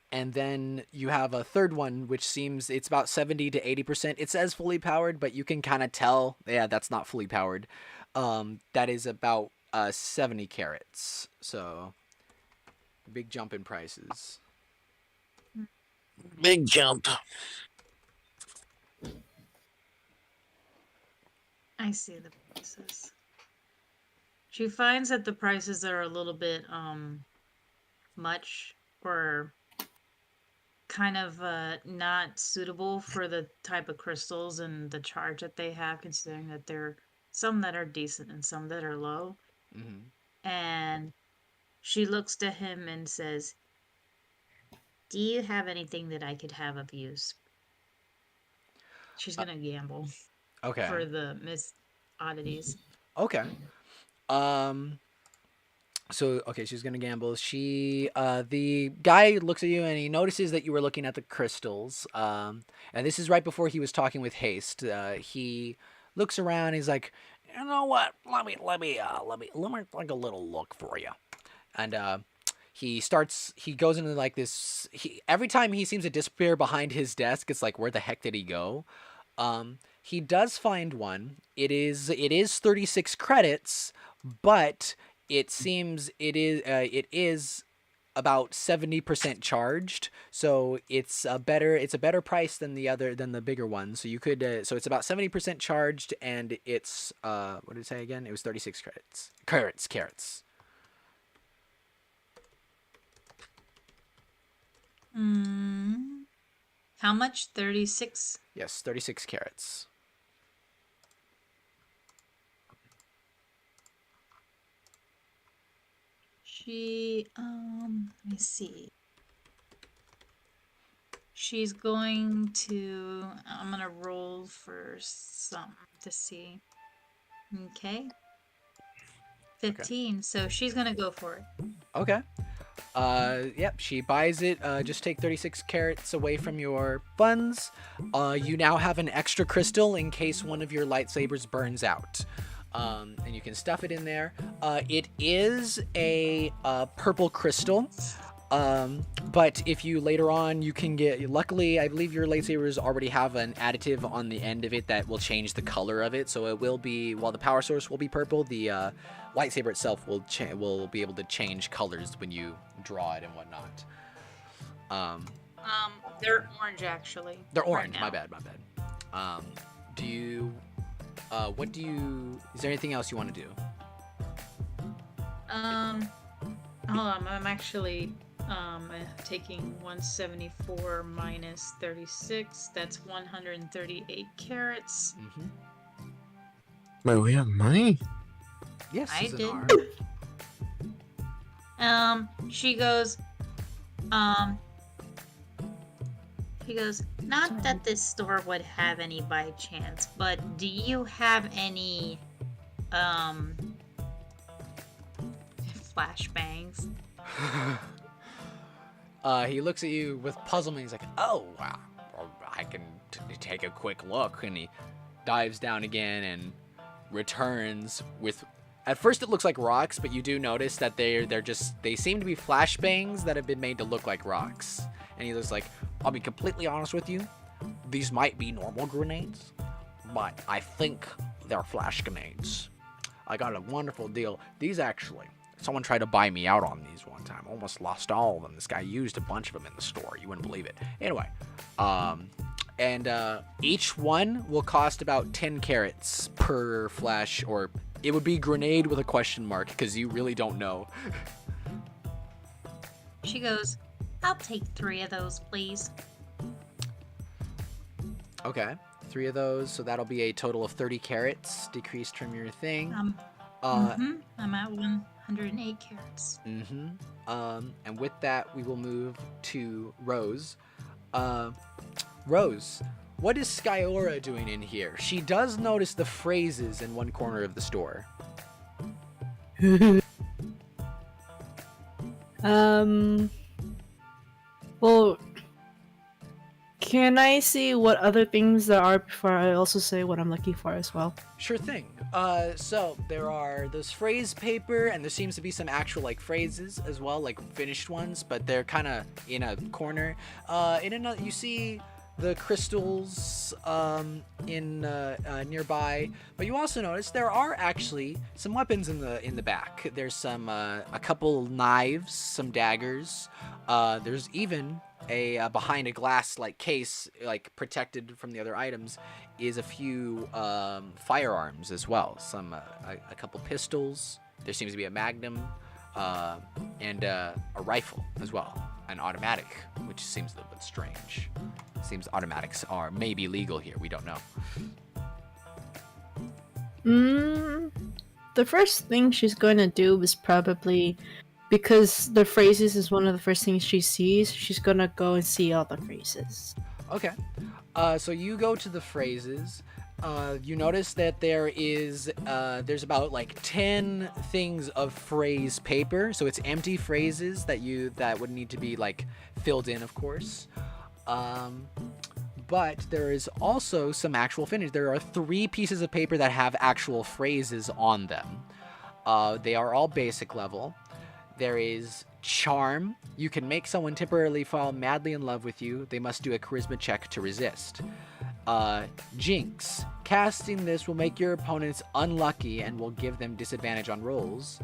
A: And then you have a third one, which seems it's about 70 to 80%. It says fully powered, but you can kind of tell, yeah, that's not fully powered. That is about 70 carats. So, big jump in prices.
D: Big jump.
F: I see the prices. She finds that the prices are a little bit much, or kind of not suitable for the type of crystals and the charge that they have, considering that there are some that are decent and some that are low. Mm-hmm. And she looks to him and says, "Do you have anything that I could have of use?" She's gonna gamble.
A: Okay.
F: For the Miss Oddities.
A: Okay. So, okay, she's gonna gamble. The guy looks at you and he notices that you were looking at the crystals. And this is right before he was talking with Haste. He looks around. He's like, "You know what? Let me take a little look for you." And he goes into like this. Every time he seems to disappear behind his desk, it's like, where the heck did he go? He does find one. It is 36 credits, but it seems it is about 70% charged, so it's a better price than the bigger one. So you could so it's about 70% charged, and it's what did it say again? It was 36 credits. Carats.
F: How much? 36?
A: Yes, 36 carats.
F: Let me see. She's going to, I'm gonna roll for something to see. Okay. 15, okay. So she's gonna go for it.
A: Okay. Yep, she buys it. Just take 36 carats away from your funds. You now have an extra crystal in case one of your lightsabers burns out. And you can stuff it in there. It is a purple crystal. But if you later on, you can get, luckily, I believe your lightsabers already have an additive on the end of it that will change the color of it. So it will be, while the power source will be purple, the lightsaber itself will be able to change colors when you draw it and whatnot.
F: They're orange actually.
A: They're orange.
F: Right
A: My bad. Do you? Is there anything else you want to do?
F: Hold on. I'm actually taking 174 minus 36. That's 138 carats.
A: Mm-hmm.
D: Wait, we have money?
A: Yes,
F: I
A: Zanar.
F: did. She goes, not that this store would have any by chance, but do you have any, flashbangs?
A: He looks at you with puzzlement. He's like, "Oh, wow, I can take a quick look." And he dives down again and returns with. At first, it looks like rocks, but you do notice that they seem to be flashbangs that have been made to look like rocks. And he looks like, "I'll be completely honest with you. These might be normal grenades, but I think they're flash grenades. I got a wonderful deal. These actually." Someone tried to buy me out on these one time. Almost lost all of them. This guy used a bunch of them in the store. You wouldn't believe it. Anyway, each one will cost about 10 carats per flash, or it would be grenade with a question mark because you really don't know.
F: She goes, I'll take 3 of those, please.
A: Okay, 3 of those. So that'll be a total of 30 carats decreased from your thing.
F: I'm at 108 carats.
A: And with that, we will move to Rose. Rose, what is Skyora doing in here? She does notice the phrases in one corner of the store.
E: Well, can I see what other things there are before I also say what I'm looking for as well?
A: Sure thing. So there are those phrase paper, and there seems to be some actual like phrases as well, like finished ones, but they're kind of in a corner. In another, you see the crystals in nearby, but you also notice there are actually some weapons in the back. There's some a couple knives, some daggers. There's even a behind a glass like case, like protected from the other items, is a few firearms as well. Some a couple pistols. There seems to be a magnum and a rifle as well, an automatic, which seems a little bit strange. Seems automatics are maybe legal here. We don't know.
E: The first thing she's going to do is probably, because the phrases is one of the first things she sees, she's going to go and see all the phrases.
A: Okay. So you go to the phrases. You notice that there's about like 10 things of phrase paper. So it's empty phrases that would need to be like filled in, of course. But there is also some actual finish. There are 3 pieces of paper that have actual phrases on them. They are all basic level. There is charm. You can make someone temporarily fall madly in love with you. They must do a charisma check to resist. Jinx. Casting this will make your opponents unlucky and will give them disadvantage on rolls.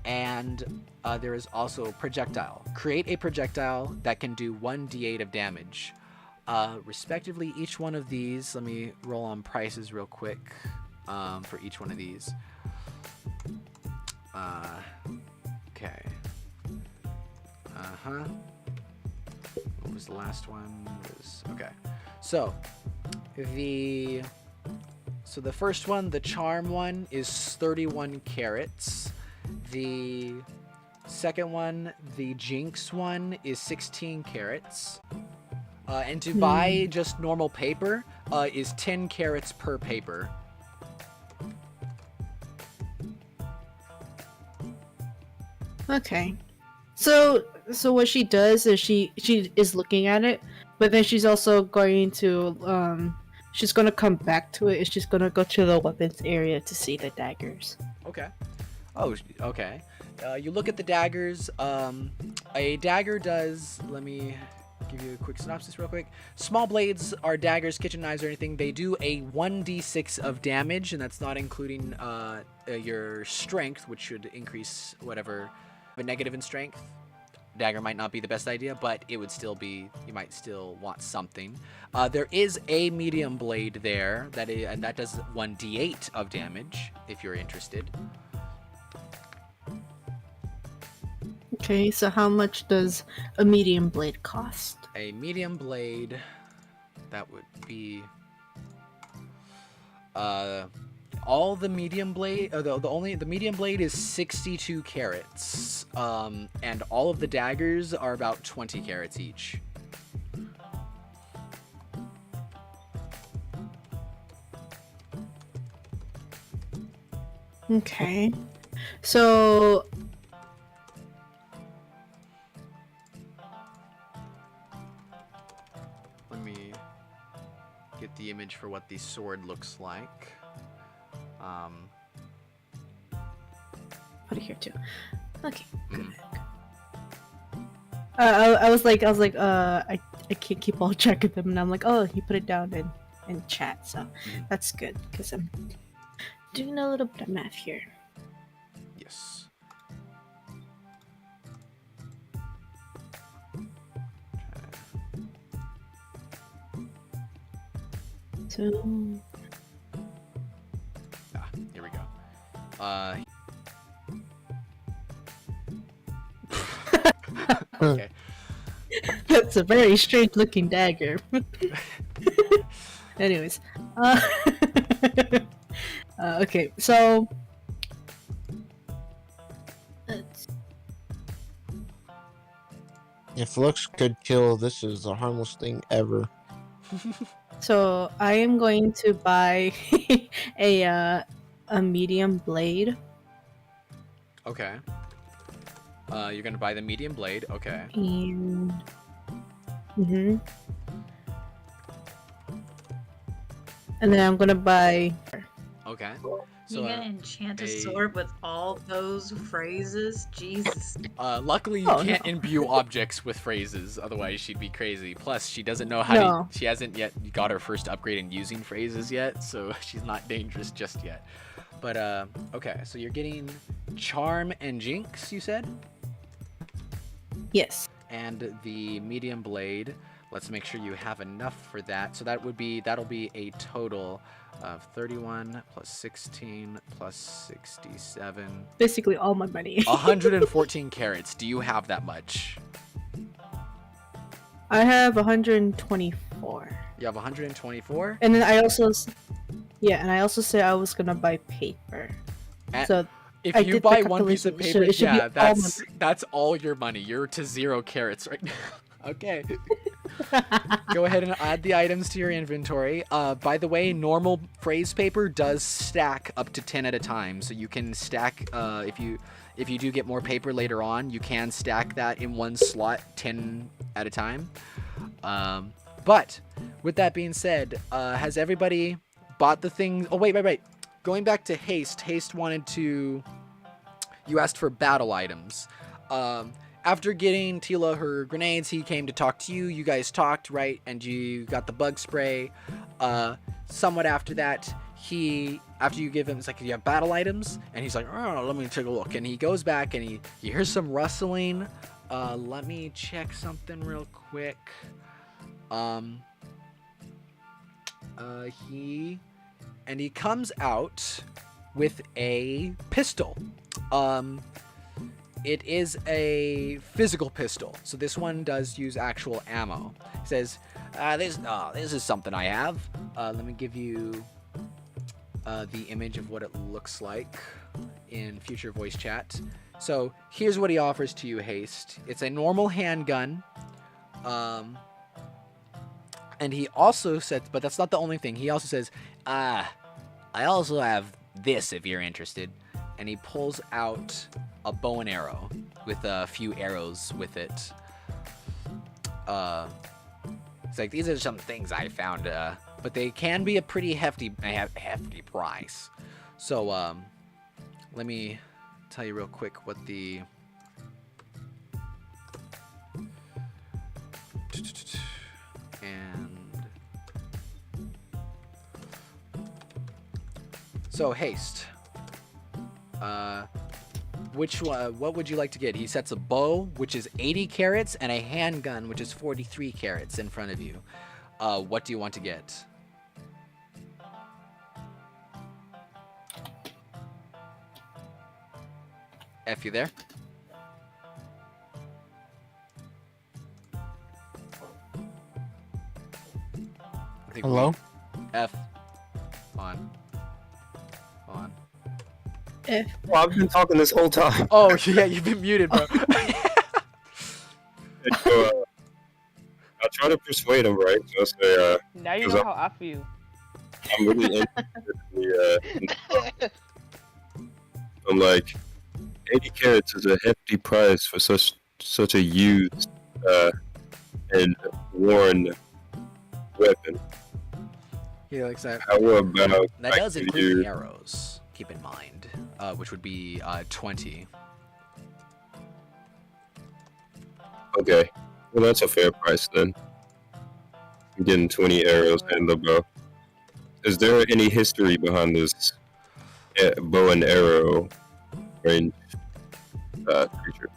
A: And there is also projectile. Create a projectile that can do 1d8 of damage. Respectively, each one of these, let me roll on prices real quick for each one of these. Okay. What was the last one? Okay. So the first one, the charm one, is 31 carats. The second one, the jinx one, is 16 carats. And to buy just normal paper is 10 carats per paper.
E: Okay. So what she does is she is looking at it, but then she's also going to she's gonna come back to it. And she's gonna go to the weapons area to see the daggers.
A: Okay. Oh, okay. You look at the daggers. A dagger does. Let me give you a quick synopsis real quick. Small blades are daggers, kitchen knives, or anything. They do a 1d6 of damage, and that's not including your strength, which should increase whatever. A negative in strength. Dagger might not be the best idea, but it would still be. You might still want something. There is a medium blade there and that does 1d8 of damage if you're interested.
E: Okay, so how much does a medium blade cost?
A: A medium blade, that would be all the medium blade. The medium blade is 62 carats, and all of the daggers are about 20 carats each.
E: Okay, so
A: Let me get the image for what the sword looks like.
E: put it here too. Okay.
A: Mm.
E: I was like, I can't keep all track of them, and I'm like, oh, he put it down in chat, so that's good because I'm doing a little bit of math here.
A: Yes.
E: So
A: Here we go. Okay.
E: that's a very strange looking dagger. Anyways, okay, so let's
D: If looks could kill, this is the harmless thing ever.
E: So I am going to buy a medium blade.
A: Okay. You're gonna buy the medium blade. Okay.
E: And and then I'm gonna buy.
A: Okay.
F: You gonna enchant a sword with all those phrases? Jesus.
A: Luckily you can't imbue objects with phrases, otherwise she'd be crazy. Plus, she doesn't know how to. She hasn't yet got her first upgrade in using phrases yet, so she's not dangerous just yet. But okay, so you're getting charm and jinx, you said?
E: Yes.
A: And the medium blade. Let's make sure you have enough for that. So that'll be a total of 31 plus 16 plus 67.
E: Basically all my money.
A: 114 carats. Do you have that much?
E: I have 124.
A: You have 124?
E: And then I also said I was gonna buy paper. So
A: if
E: I
A: you
E: did
A: buy
E: the
A: one piece of paper,
E: calculation. It should
A: yeah,
E: be all
A: that's all your money. You're to 0 carats right now. Okay. Go ahead and add the items to your inventory. By the way, normal phrase paper does stack up to 10 at a time, so you can stack if you do get more paper later on, you can stack that in one slot 10 at a time. But with that being said, has everybody bought the thing? Oh wait. Going back to Haste. Haste wanted to. You asked for battle items. After getting Tila her grenades, he came to talk to you. You guys talked, right? And you got the bug spray. Somewhat after that, after you give him, it's like, you have battle items? And he's like, oh, let me take a look. And he goes back and he hears some rustling. Let me check something real quick. He comes out with a pistol. It is a physical pistol, so this one does use actual ammo. It says, this is something I have. Let me give you the image of what it looks like in future voice chat. So here's what he offers to you, Haste. It's a normal handgun. And he also said, but that's not the only thing. He also says, I also have this if you're interested. and he pulls out a bow and arrow with a few arrows with it. It's like, these are some things I found, but they can be a pretty hefty price. So, let me tell you real quick what the... And... So, haste. What would you like to get? He sets a bow, which is 80 carats, and a handgun, which is 43 carats in front of you. What do you want to get? F, you there? I think
D: Hello?
A: F. On.
E: If
C: Well, I've been talking this whole time.
A: Oh, yeah, you've been muted, bro.
C: And so, I try to persuade him, right? So I say,
B: Now you
C: 'cause
B: know how I feel.
C: I'm really interested in the, I'm like, 80 carats is a hefty price for such a used and worn weapon.
A: He likes that.
C: How about
A: That
C: I
A: does
C: give
A: include
C: you-
A: the arrows, keep in mind, which would be 20.
C: Okay, well that's a fair price then. I'm getting 20 arrows and the bow. Is there any history behind this bow and arrow range creature?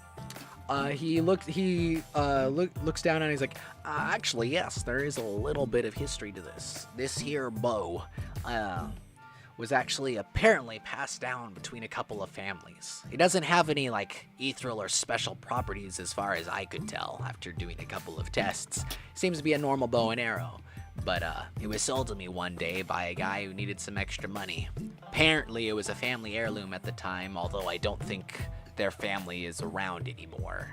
A: He looks down and he's like, actually, yes, there is a little bit of history to this. This here bow was actually apparently passed down between a couple of families. It doesn't have any, like, ethereal or special properties as far as I could tell after doing a couple of tests. Seems to be a normal bow and arrow. But it was sold to me one day by a guy who needed some extra money. Apparently it was a family heirloom at the time, although I don't think their family is around anymore.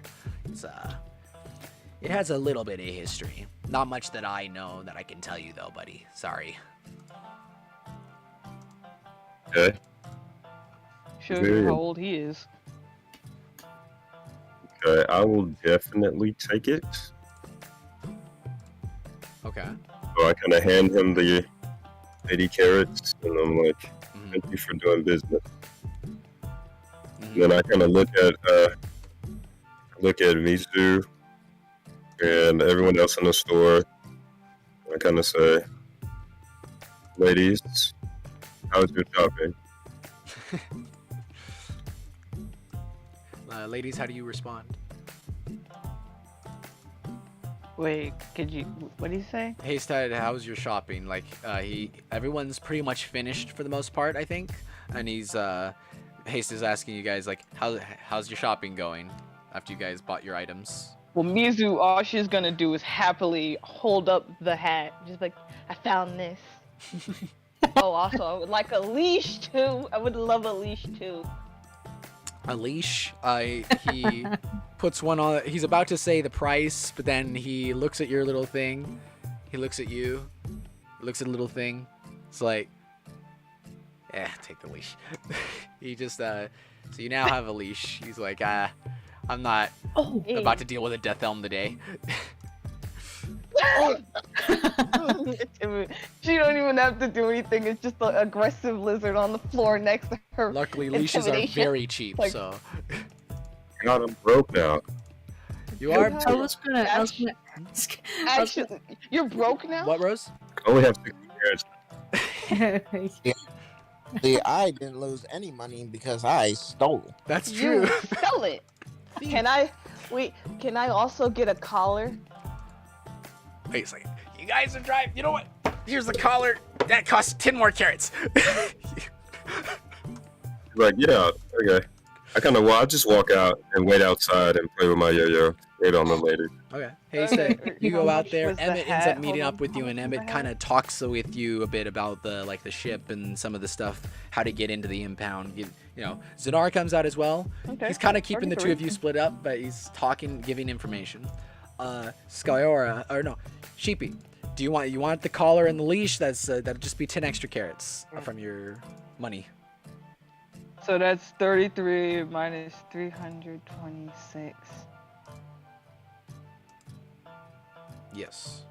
A: It has a little bit of history. Not much that I know that I can tell you though, buddy. Sorry.
C: Okay.
B: Shows you how old he is.
C: Okay, I will definitely take it.
A: Okay.
C: So I kind of hand him the 80 carats, and I'm like,
A: Mhm.
C: thank you for doing business.
A: Mhm.
C: And then I kind of look at Mizu and everyone else in the store. I kind of say, ladies, how's your shopping?
A: Ladies, how do you respond?
B: Wait, could you? What did he say?
A: Hey, Stud, how's your shopping? Like, everyone's pretty much finished for the most part, I think. And Haste is asking you guys, like, how's your shopping going after you guys bought your items?
B: Well, Mizu, all she's gonna do is happily hold up the hat, just like, I found this. Oh, also, I would like a leash too. I would love a leash too.
A: A leash. He puts one on. He's about to say the price, but then he looks at your little thing. He looks at you. Looks at the little thing. It's like, yeah, take the leash. He just so you now have a leash. He's like, I'm not about to deal with a death elm today.
B: She don't even have to do anything. It's just an aggressive lizard on the floor next to her.
A: Luckily, leashes are
B: Intimidation.
A: very cheap,
B: Like-
A: so
C: God, I'm broke now.
A: you are.
B: Yeah.
E: I was gonna ask.
B: Actually, you're broke now?
A: What, Rose?
C: I only have 60 carats.
D: See, I didn't lose any money because I stole.
A: That's
B: You
A: true.
B: sell it. Can I also get a collar?
A: Wait a second. You guys are driving. You know what? Here's the collar. That costs 10 more carats.
C: Like, yeah, okay. I just walk out and wait outside and play with my yo-yo. Wait on them later.
A: Okay. Hey,
B: Okay.
A: so you
B: How
A: go out
B: much
A: there.
B: was the
A: Emmett ends
B: hat?
A: up meeting
B: Hold
A: up with
B: on.
A: you, and
B: How much was
A: Emmett
B: the
A: kind of talks with you a bit about the ship and some of the stuff, how to get into the impound. You know, Zanar comes out as well.
B: Okay.
A: He's kind of keeping the two of
B: 33.
A: you split up, but he's talking, giving information. Skyora, or no, Sheepy. Do you want the collar and the leash? That'll just be 10 extra carats from your money.
B: So that's 33 minus 326.
A: Yes.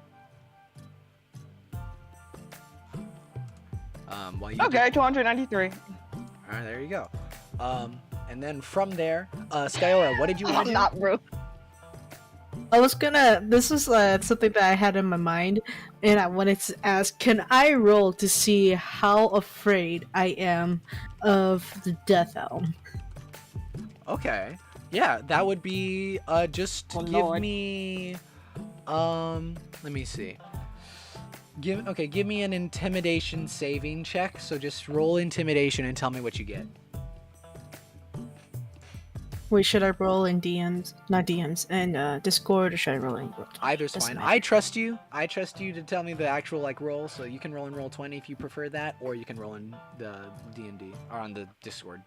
A: While you
B: Okay, 293.
A: All right, there you go. And then from there, Skyora, what did you want
B: I'm
A: to do?
B: not rude.
E: I was gonna. This is something that I had in my mind, and I wanted to ask: can I roll to see how afraid I am of the Death Elm?
A: Okay. Yeah, that would be just
B: Oh,
A: give
B: Lord.
A: me let me see. Give me an intimidation saving check. So just roll intimidation and tell me what you get.
E: Wait, should I roll in DMs? Not DMs, and Discord, or should I roll in?
A: Either's
E: Doesn't
A: fine.
E: matter.
A: I trust you. I trust you to tell me the actual like roll, so you can roll in Roll20 if you prefer that, or you can roll in the DnD or on the Discord.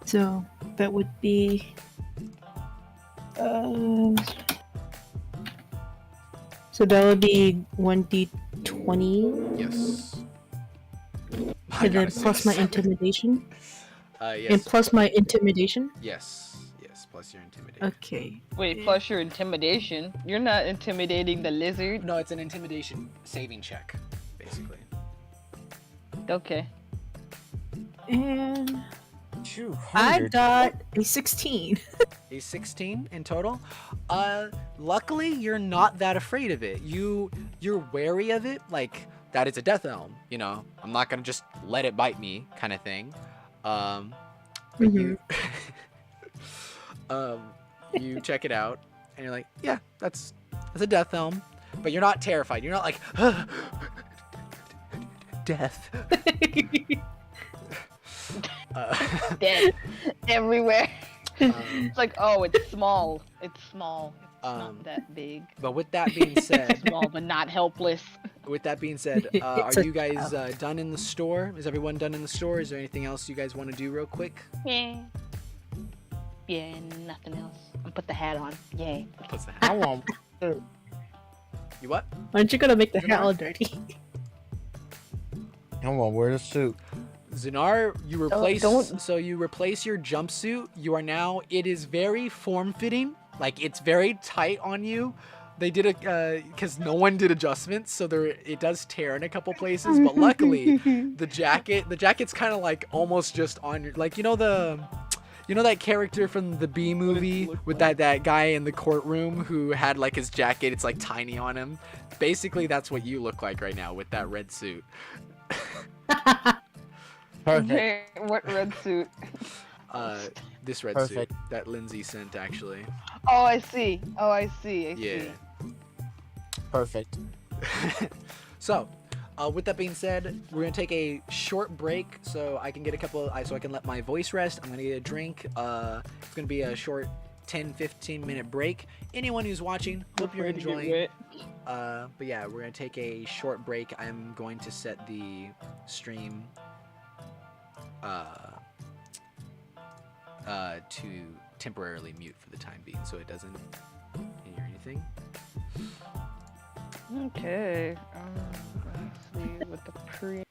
E: So that would be. So that would be 1d20,
A: Yes. I
E: and then
A: got a
E: plus my
A: 6.
E: intimidation,
A: Yes.
E: and plus my intimidation.
A: Yes. Yes. Plus your intimidation.
E: Okay.
B: Wait, plus your intimidation. You're not intimidating the lizard.
A: No, it's an intimidation saving check, basically.
B: Okay.
E: And
D: 200.
E: I got a 16.
A: A 16 in total. Luckily you're not that afraid of it. You're wary of it, like that it's a death elm, you know. I'm not gonna just let it bite me kind of thing. But you you check it out and you're like, yeah, that's a death elm. But you're not terrified. You're not like death.
B: Dead everywhere. It's like, oh, it's small. It's small. It's not that big.
A: But with that being said,
B: Small, but not helpless.
A: with that being said, are
E: It's a
A: you guys done in the store? Is everyone done in the store? Is there anything else you guys want to do real quick?
B: Yeah. Yeah, nothing else. I'm put the hat on. Yay.
A: What's that?
D: I want.
A: You what?
E: Aren't you gonna make the hat
A: Zinar?
E: all dirty?
D: I want to wear the suit.
A: Zinar, you replace
B: don't-
A: so you replace your jumpsuit. You are now, it is very form-fitting. Like it's very tight on you. They did because no one did adjustments, so it does tear in a couple places. But luckily, the jacket's kind of like almost just on your, like you know that character from the B movie with that guy in the courtroom who had like his jacket. It's like tiny on him. Basically, that's what you look like right now with that red suit.
D: Perfect.
B: Okay, what red suit?
A: This red
D: Perfect.
A: suit that Lindsay sent actually.
B: Oh, I see. I see.
A: Yeah.
D: Perfect.
A: So, with that being said, we're gonna take a short break so I can get so I can let my voice rest. I'm gonna get a drink. It's gonna be a short 10-15 minute break. Anyone who's watching, hope you're enjoying. But yeah, we're gonna take a short break. I'm going to set the stream to temporarily mute for the time being, so it doesn't hear anything.
B: Okay. Let's see what the pre.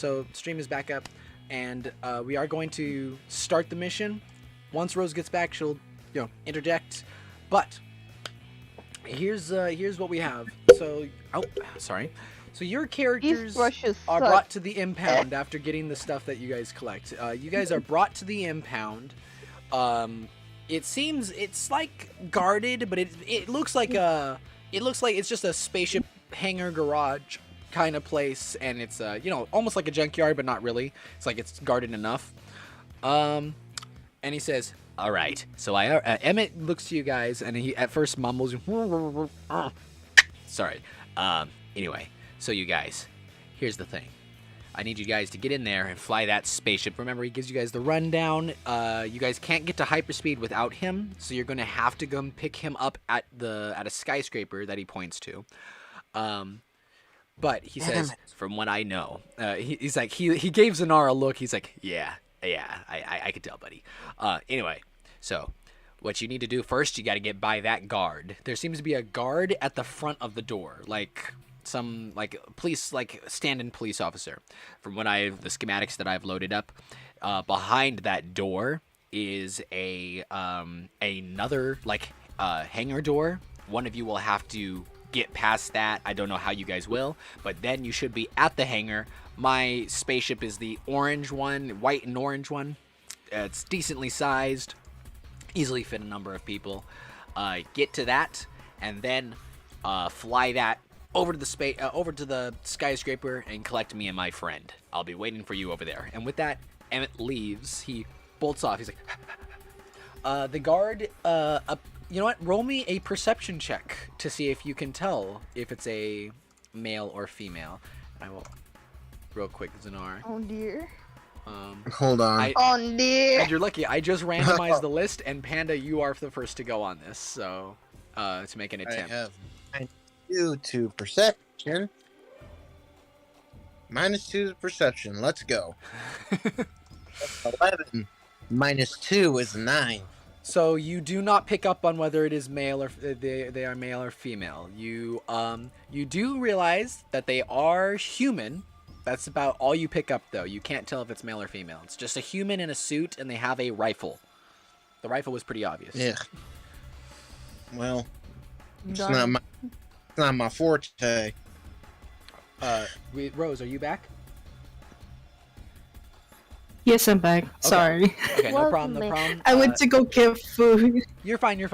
A: So stream is back up, and we are going to start the mission. Once Rose gets back, she'll interject. But here's what we have. So sorry. So your characters are brought to the impound after getting the stuff that you guys collect. You guys are brought to the impound. It seems it's like guarded, but it looks like it's just a spaceship hangar garage kind of place, and it's almost like a junkyard, but not really. It's like it's guarded enough. And he says, "All right." So Emmett looks to you guys, and he at first mumbles, "Sorry." Anyway, so you guys, here's the thing. I need you guys to get in there and fly that spaceship. Remember, he gives you guys the rundown. You guys can't get to hyperspeed without him, so you're gonna have to go pick him up at a skyscraper that he points to. But he says, from what I know, he's like he gave Zanar a look. He's like, yeah, I could tell, buddy. Anyway, so what you need to do first, you got to get by that guard. There seems to be a guard at the front of the door, like some police, like stand-in police officer. From what the schematics that I've loaded up, behind that door is another hangar door. One of you will have to get past that. I don't know how you guys will, but then you should be at the hangar. My spaceship is the orange one, white and orange one. It's decently sized, easily fit a number of people. Get to that, and then fly that over to the skyscraper and collect me and my friend. I'll be waiting for you over there. And with that, Emmett leaves. He bolts off. He's like, the guard. You know what? Roll me a perception check to see if you can tell if it's a male or female. I will, real quick, Zanar.
B: Oh dear.
D: Hold on.
B: Oh dear.
A: And you're lucky. I just randomized the list, and Panda, you are the first to go on this. So, to make an attempt.
D: I have -2 to perception. -2 to perception. Let's go. 11 -2 is 9.
A: So you do not pick up on whether it is male or they are male or female. You do realize that they are human. That's about all you pick up, though. You can't tell if it's male or female. It's just a human in a suit, and they have a rifle. The rifle was pretty obvious.
D: Yeah. Well, it's not my forte.
A: Rose, are you back?
E: Yes, I'm back. Sorry.
A: Okay, no problem.
E: I went to go get food.
A: You're fine. We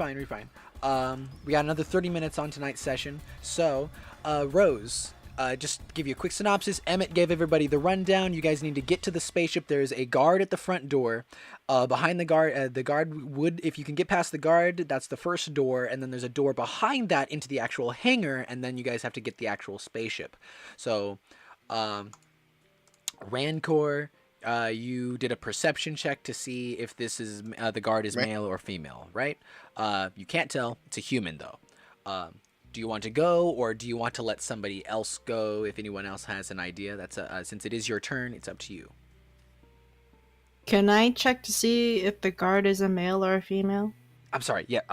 A: got another 30 minutes on tonight's session. So, Rose, just to give you a quick synopsis, Emmett gave everybody the rundown. You guys need to get to the spaceship. There's a guard at the front door. Behind the guard would, if you can get past the guard, that's the first door, and then there's a door behind that into the actual hangar, and then you guys have to get the actual spaceship. So, Rancor, you did a perception check to see if this is the guard is male or female, right? You can't tell. It's a human, though. Do you want to go, or do you want to let somebody else go? If anyone else has an idea, that's since it is your turn, it's up to you.
E: Can I check to see if the guard is a male or a female?
A: I'm sorry. Yeah,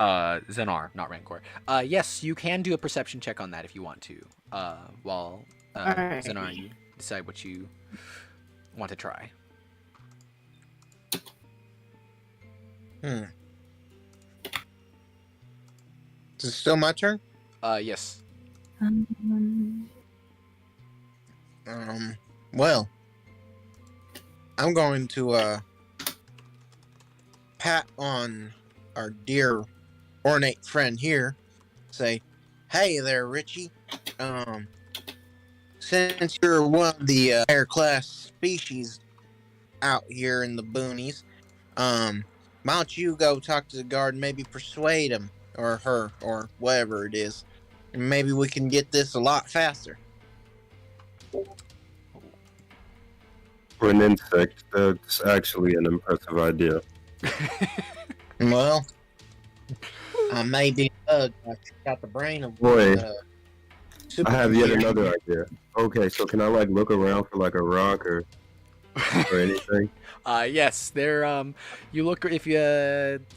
A: Zenar, not Rancor. Yes, you can do a perception check on that if you want to. While
E: Alright.
A: Zenar, you decide what you want to try.
D: Is it still my turn?
A: Yes.
D: Well, I'm going to pat on our dear ornate friend here, say, "Hey there, Richie. Since you're one of the higher class species out here in the boonies, why don't you go talk to the guard and maybe persuade him or her or whatever it is, and maybe we can get this a lot faster."
C: For an insect, that's actually an impressive idea.
D: Well, I may be a bug. I got the brain of
C: Boy,
D: super
C: I have yet
D: computer.
C: another idea. Okay, so can I look around for a rock or anything?
A: Yes, there. You look if you.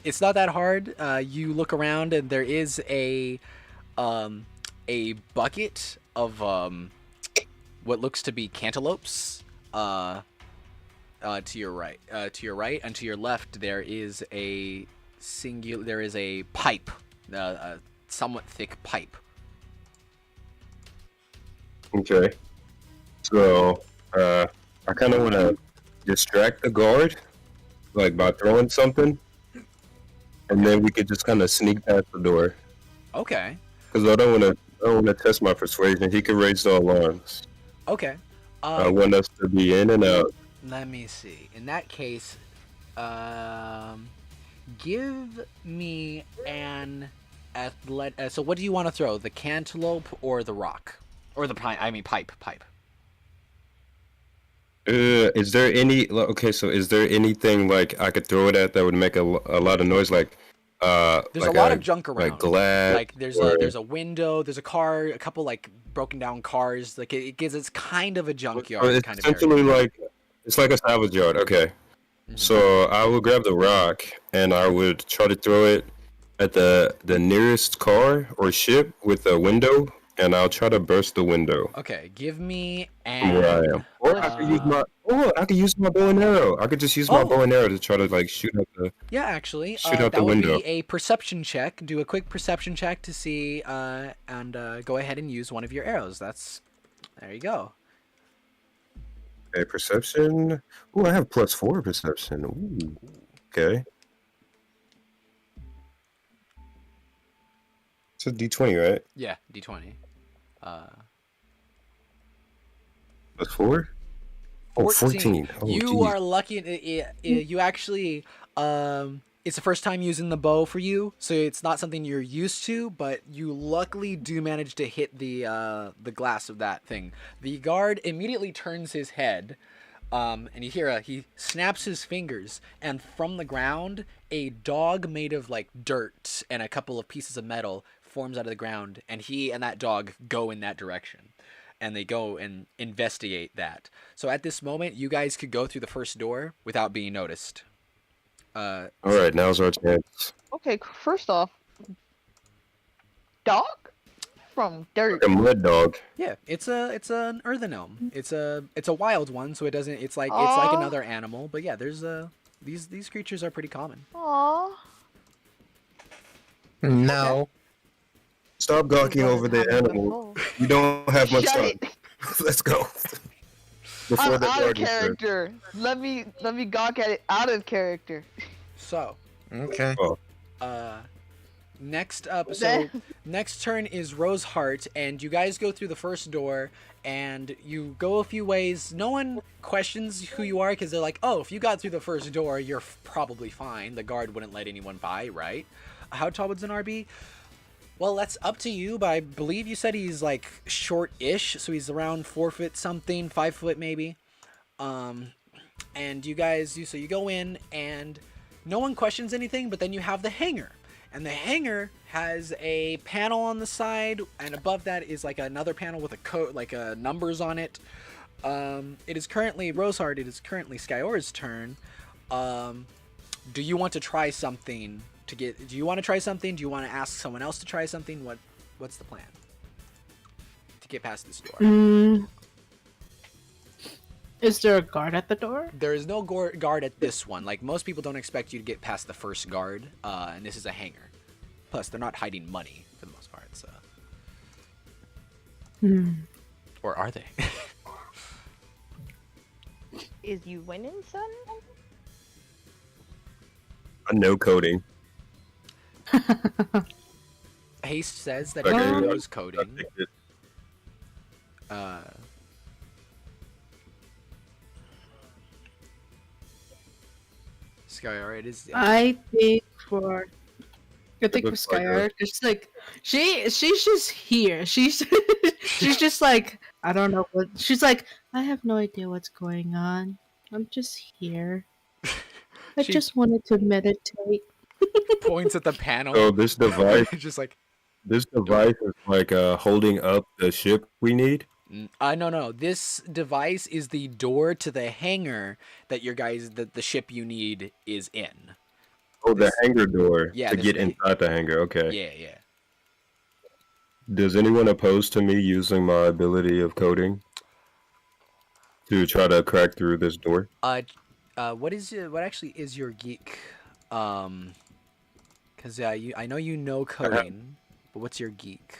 A: It's not that hard. You look around and there is a bucket of what looks to be cantaloupes. to your right. To your right and to your left, there is a pipe, a somewhat thick pipe.
C: Okay. So, I kind of want to distract the guard, like by throwing something, and then we could just kind of sneak past the door.
A: Okay.
C: Because I don't want to test my persuasion. He could raise the alarms.
A: Okay.
C: I want us to be in and out.
A: Let me see. In that case, give me an so what do you want to throw? The cantaloupe or the rock? Or the pipe? I mean pipe.
C: Is there any? Okay, so is there anything like I could throw it at that would make a lot of noise? Like,
A: there's
C: like
A: a lot of junk around.
C: like glass.
A: Like there's a window, there's a car, a couple like broken down cars. Like it's kind of a junkyard
C: It's
A: kind of
C: essentially
A: area.
C: like it's like a salvage yard. Okay, so I will grab the rock and I would try to throw it at the nearest car or ship with a window, and I'll try to burst the window.
A: Okay, give me
C: From where I am. Or I could use my bow and arrow. I could just use my bow and arrow to try to like shoot at the.
A: Yeah, actually,
C: Shoot out
A: that
C: the
A: would
C: window.
A: be a perception check. Do a quick perception check to see, and go ahead and use one of your arrows. There you go.
C: Okay, perception. Ooh, I have +4 perception. Ooh. Okay. It's a D20, right?
A: Yeah, D20.
C: +4? Oh, 14. Oh,
A: You
C: geez.
A: are lucky. You actually, it's the first time using the bow for you, so it's not something you're used to. But you luckily do manage to hit the glass of that thing. The guard immediately turns his head, and you hear he snaps his fingers, and from the ground, a dog made of like dirt and a couple of pieces of metal forms out of the ground, and he and that dog go in that direction. And they go and investigate that. So at this moment, you guys could go through the first door without being noticed.
C: All right, now's our chance.
B: Okay, first off, dog from dirt.
C: Like a mud dog.
A: Yeah, it's an earthen elm. It's a wild one, so it doesn't. It's like
B: Aw.
A: another animal. But yeah, there's these creatures are pretty common.
B: Aww.
D: No.
C: Stop gawking over the animal. You don't have much
B: Shut
C: time.
B: it.
C: Let's go. Before
B: I'm
C: the
B: out of
C: guard gets there.
B: character. Let me gawk at it out of character.
A: So,
D: Okay.
A: next up, so next turn is Roseheart, and you guys go through the first door, and you go a few ways. No one questions who you are because they're like, oh, if you got through the first door, you're probably fine. The guard wouldn't let anyone by, right? How tall would Zanar be? Well, that's up to you, but I believe you said he's like short-ish, so he's around 4 foot something, 5 foot maybe. And you guys, so you go in, and no one questions anything, but then you have the hangar. And the hangar has a panel on the side, and above that is like another panel with a code, like numbers on it. It is currently Roseheart. It is currently Skyor's turn. Do you want to try something? Do you want to try something? Do you want to ask someone else to try something? What's the plan to get past this door?
E: Is there a guard at the door?
A: There is no guard at this one. Like, most people don't expect you to get past the first guard, and this is a hangar. Plus, they're not hiding money for the most part, so. Or are they?
B: Is you winning, son?
C: No coding.
A: Haste says that
C: Okay,
A: he
C: yeah.
A: knows coding. Skyor, it is.
E: I think for
C: looks like
E: Skyer, just like she's just here. She's just like, I don't know what she's like. I have no idea what's going on. I'm just here. I
A: She-
E: just wanted to meditate.
A: Points at the panel.
C: So this device,
A: Just like,
C: is like holding up the ship we need.
A: no. This device is the door to the hangar that the ship you need is in.
C: Oh, the hangar door
A: Yeah,
C: to
A: this
C: get
A: would be-
C: inside the hangar. Okay.
A: Yeah.
C: Does anyone oppose to me using my ability of coding? to try to crack through this door.
A: What actually is your geek? Because I know you know coding, but what's your geek?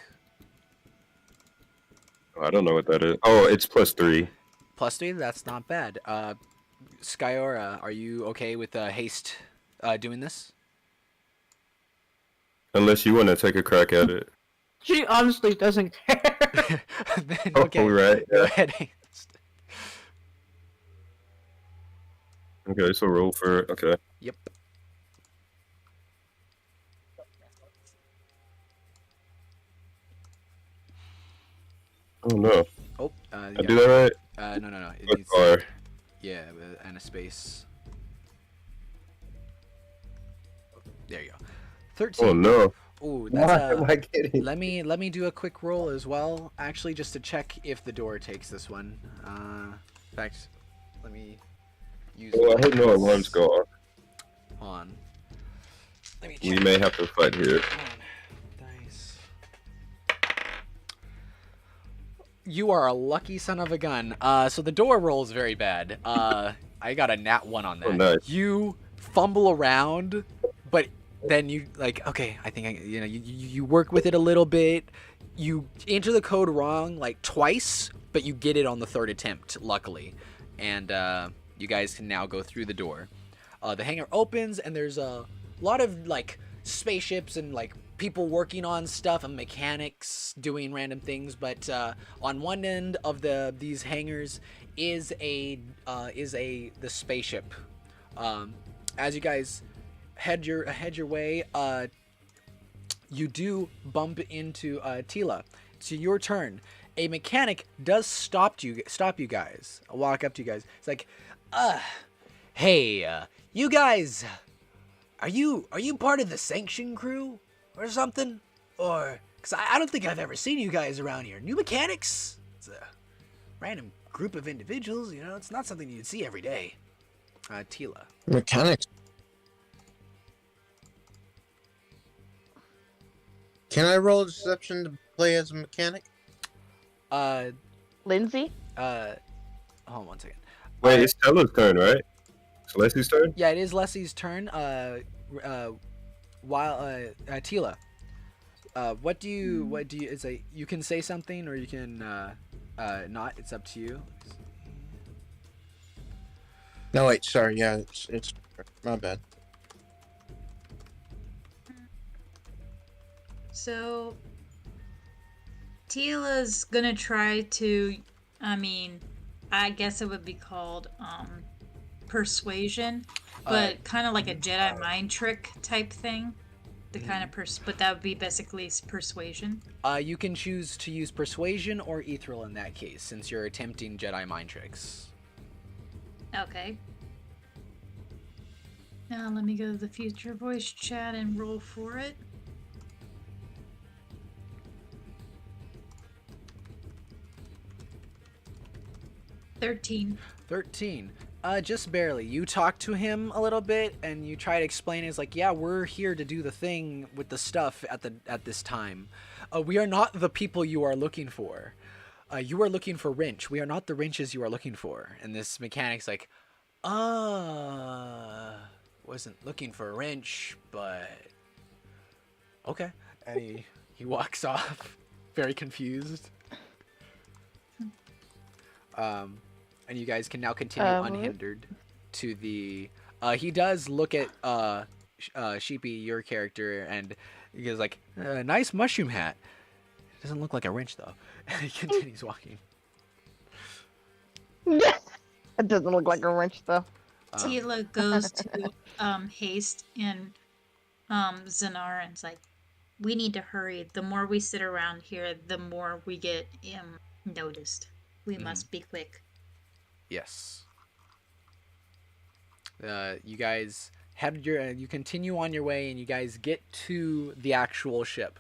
C: I don't know what that is. Oh, it's +3.
A: +3. That's not bad. Skyora, are you okay with haste doing this?
C: Unless you want to take a crack at it.
E: She honestly doesn't care.
A: Then,
C: Oh,
A: okay,
C: right.
A: go
C: Yeah.
A: ahead. Haste.
C: Okay, so roll for okay.
A: Yep.
C: Oh no,
A: Oh,
C: I do that right?
A: no. It
C: What
A: needs,
C: bar?
A: yeah, and a space. There you go. 13.
C: Oh no.
A: Ooh,
C: Why
A: that's
C: am I kidding?
A: Let me do a quick roll as well, actually, just to check if the door takes this one. In fact, let me use.
C: Well, I hope no
A: dice.
C: alarms go off.
A: Hold on. Let me check.
C: We may have to fight here.
A: Hold on. Dice. You are a lucky son of a gun. So the door rolls very bad. I got a nat 1 on that.
C: Oh, nice.
A: You fumble around, but then you like, okay, I think you work with it a little bit. You enter the code wrong like twice, but you get it on the 3rd attempt, luckily. And you guys can now go through the door. The hangar opens and there's a lot of like spaceships and like people working on stuff and mechanics doing random things, but on one end of these hangars is the spaceship. As you guys head your way, you do bump into Tila. It's your turn. A mechanic does stop you guys. I'll walk up to you guys. It's like, hey, you guys, are you part of the Sanction crew or something? Or, cause I don't think I've ever seen you guys around here. New mechanics? It's a random group of individuals, you know. It's not something you'd see every day. Tila.
D: Mechanics. Can I roll deception to play as a mechanic?
B: Lindsay?
A: Hold on one second.
C: Wait, it's Stella's turn, right? It's Leslie's turn?
A: Yeah, it is Leslie's turn. While Tila, what do you it's a, you can say something or you can not. It's up to you.
D: No, wait, sorry. Yeah, it's my bad.
F: So, Tila's gonna try to, I guess it would be called persuasion, but kind of like a Jedi mind trick type thing. The kind of but that would be basically persuasion.
A: You can choose to use persuasion or ethereal in that case, since you're attempting Jedi mind tricks.
F: Okay. Now let me go to the future voice chat and roll for it. $13.
A: Just barely. You talk to him a little bit, and you try to explain. It's like, yeah, we're here to do the thing with the stuff at this time. We are not the people you are looking for. You are looking for wrench. We are not the wrenches you are looking for. And this mechanic's like, wasn't looking for a wrench, but okay. And he walks off, very confused. And you guys can now continue unhindered to the. He does look at Sheepy, your character, and he goes like, "Nice mushroom hat." It doesn't look like a wrench though. And he continues walking.
B: It doesn't look like a wrench though.
F: Tila goes to Haste and Zanar and's like, we need to hurry. The more we sit around here, the more we get noticed. We must be quick.
A: Yes. You guys you continue on your way, and you guys get to the actual ship.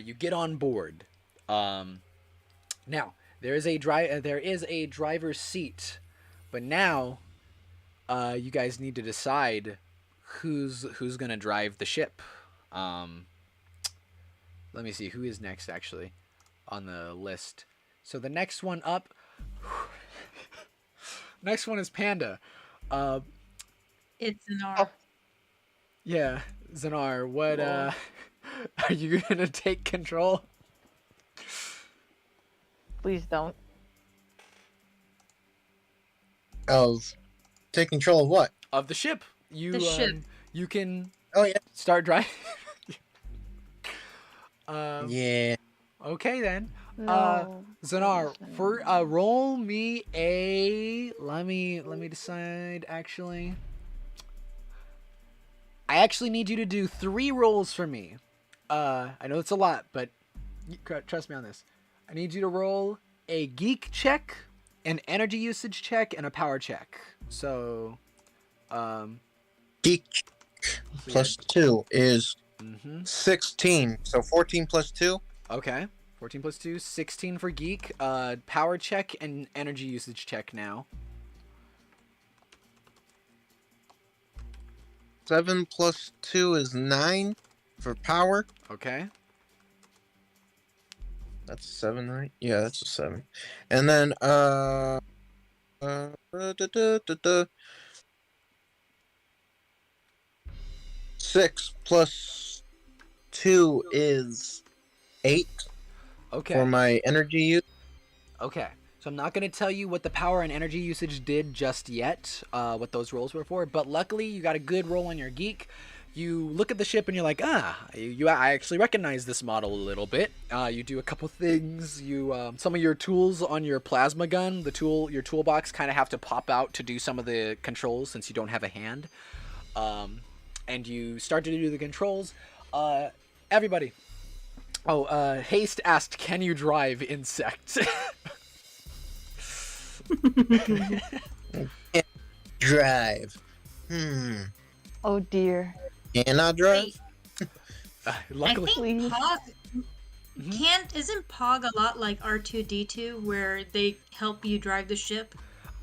A: You get on board. Now there is a driver's seat, but now you guys need to decide who's gonna drive the ship. Let me see who is next actually on the list. So the next one up. Next one is Panda.
F: It's an R.
B: Oh.
A: Yeah, Zanar, what
B: Lol.
A: are you gonna take control
B: Please don't.
D: Of take control of what?
A: of the ship? You
F: The ship.
A: you can
D: Oh yeah.
A: start driving.
D: Yeah.
A: Okay then.
B: No.
A: Zanar,
B: please
A: for
B: no.
A: roll me a let me decide actually. I actually need you to do 3 rolls for me. I know it's a lot, but trust me on this. I need you to roll a geek check, an energy usage check, and a power check. So,
D: Geek plus 2 is
A: Mm-hmm.
D: 16. So 14 plus 2.
A: Okay. 14 plus 2, 16 for geek. Power check and energy usage check now.
D: 7 plus 2 is 9 for power.
A: Okay.
D: That's a 7, right? Yeah, that's a 7. And then da, da, da. 6 plus 2 is 8
A: Okay.
D: for my energy use.
A: Okay. So I'm not going to tell you what the power and energy usage did just yet, what those rolls were for, but luckily you got a good roll on your geek. You look at the ship and you're like, I actually recognize this model a little bit. You do a couple things. You some of your tools on your plasma gun, your toolbox kind of have to pop out to do some of the controls since you don't have a hand. And you start to do the controls. Everybody. Haste asked, can you drive insect?
D: Drive.
B: Oh dear.
D: Can I drive?
F: Wait,
A: Luckily.
F: I think
B: Please.
F: Pog isn't Pog a lot like R2D2 where they help you drive the ship?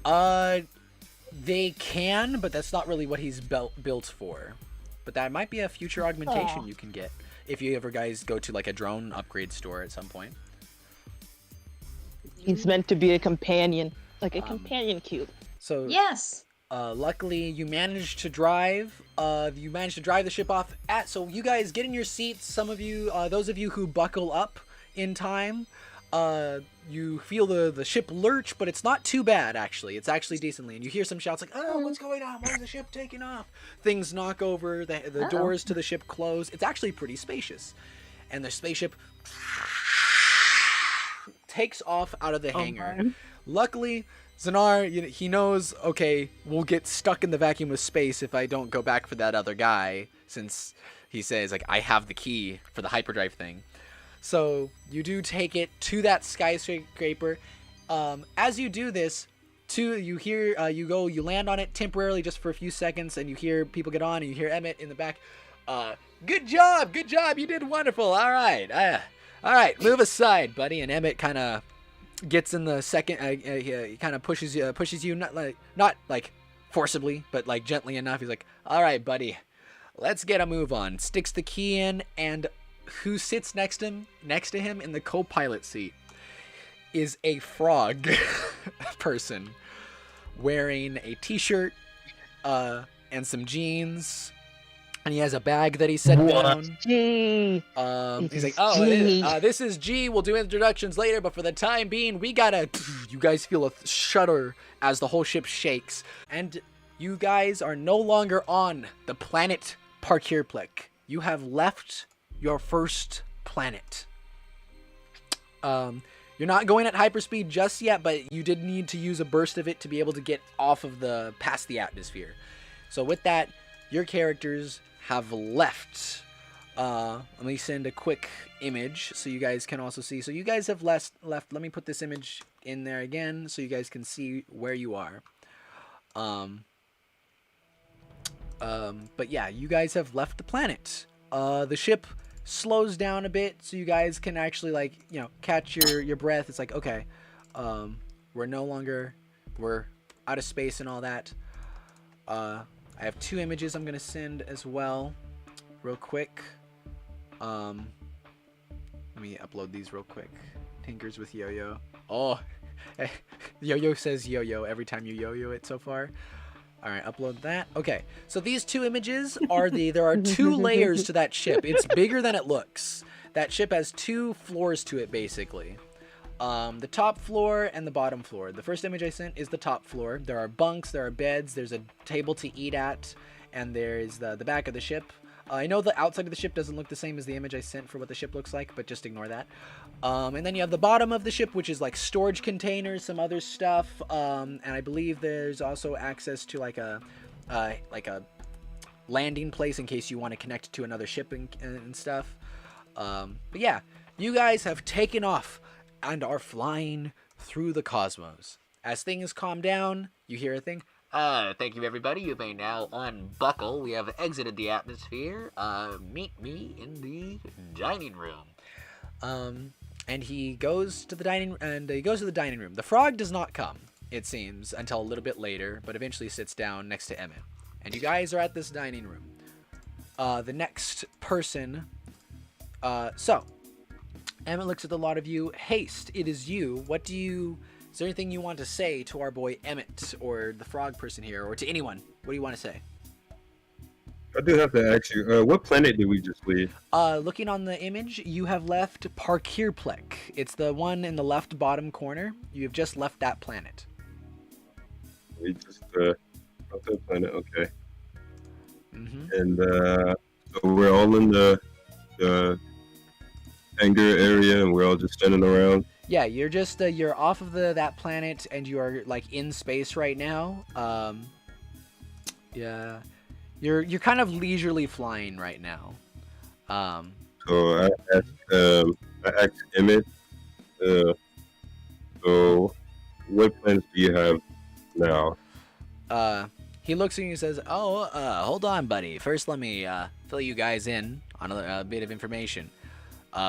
A: They can, but that's not really what he's built for. But that might be a future augmentation
B: Aw.
A: you can get if you ever guys go to like a drone upgrade store at some point.
B: He's meant to be a companion. Like a companion cube.
A: So
F: Yes.
A: luckily you managed to drive. You managed to drive the ship off. So you guys get in your seats. Some of you, those of you who buckle up in time, you feel the ship lurch, but it's not too bad actually. It's actually decently, and you hear some shouts like, "Oh, what's going on? Why is the ship taking off?" Things knock over. The doors to the ship close. It's actually pretty spacious, and the spaceship takes off out of the hangar.
E: man.
A: Luckily, Zanar, he knows, okay, we'll get stuck in the vacuum of space if I don't go back for that other guy, since he says, like, I have the key for the hyperdrive thing. So you do take it to that skyscraper. As you do this, you land on it temporarily just for a few seconds, and you hear people get on, and you hear Emmett in the back. Good job, you did wonderful. All right, move aside, buddy. And Emmett kind of gets in the second. He kind of pushes you, not like forcibly, but like gently enough. He's like, all right, buddy, let's get a move on. Sticks the key in, and who sits next to him in the co-pilot seat is a frog person wearing a t-shirt and some jeans, and he has a bag that he set down.
B: Gee.
A: He's like, this is G. We'll do introductions later, but for the time being, we gotta. You guys feel a shudder as the whole ship shakes, and you guys are no longer on the planet Parkirplek. You have left your first planet. You're not going at hyperspeed just yet, but you did need to use a burst of it to be able to get past the atmosphere. So with that, your characters have left. Let me send a quick image so you guys can also see. So you guys have left. Let me put this image in there again so you guys can see where you are. But yeah, you guys have left the planet. The ship slows down a bit so you guys can actually catch your breath. It's like, okay, we're out of space and all that. I have 2 images I'm gonna send as well, real quick. Let me upload these real quick. Tinkers with Yo-Yo. Oh, Yo-Yo says yo-yo every time you yo-yo it so far. All right, upload that. Okay, so these two images are there are 2 layers to that ship. It's bigger than it looks. That ship has 2 floors to it, basically. The top floor and the bottom floor. The first image I sent is the top floor. There are bunks, there are beds, there's a table to eat at, and there's the back of the ship. I know the outside of the ship doesn't look the same as the image I sent for what the ship looks like, but just ignore that. And then you have the bottom of the ship, which is like storage containers, some other stuff, and I believe there's also access to like a landing place in case you want to connect to another ship and stuff. But yeah, you guys have taken off and are flying through the cosmos. As things calm down, you hear a thing. Thank you, everybody. You may now unbuckle. We have exited the atmosphere. Meet me in the dining room. And he goes to the dining room. The frog does not come, it seems, until a little bit later, but eventually sits down next to Emmett. And you guys are at this dining room. The next person. So Emmett looks at the lot of you. Haste, it is you. Is there anything you want to say to our boy Emmett, or the frog person here, or to anyone? What do you want to say?
C: I do have to ask you, what planet did we just leave?
A: Looking on the image, you have left Parkirplek. It's the one in the left bottom corner. You have just left that planet.
C: We just left that planet, okay.
A: Mm-hmm.
C: And so we're all in the hangar area, and we're all just standing around.
A: Yeah, you're just you're off of that planet, and you are like in space right now. Yeah, you're kind of leisurely flying right now.
C: So I asked Emmett, so what plans do you have now?
A: He looks at you and says, "Oh, hold on, buddy. First, let me fill you guys in on a bit of information.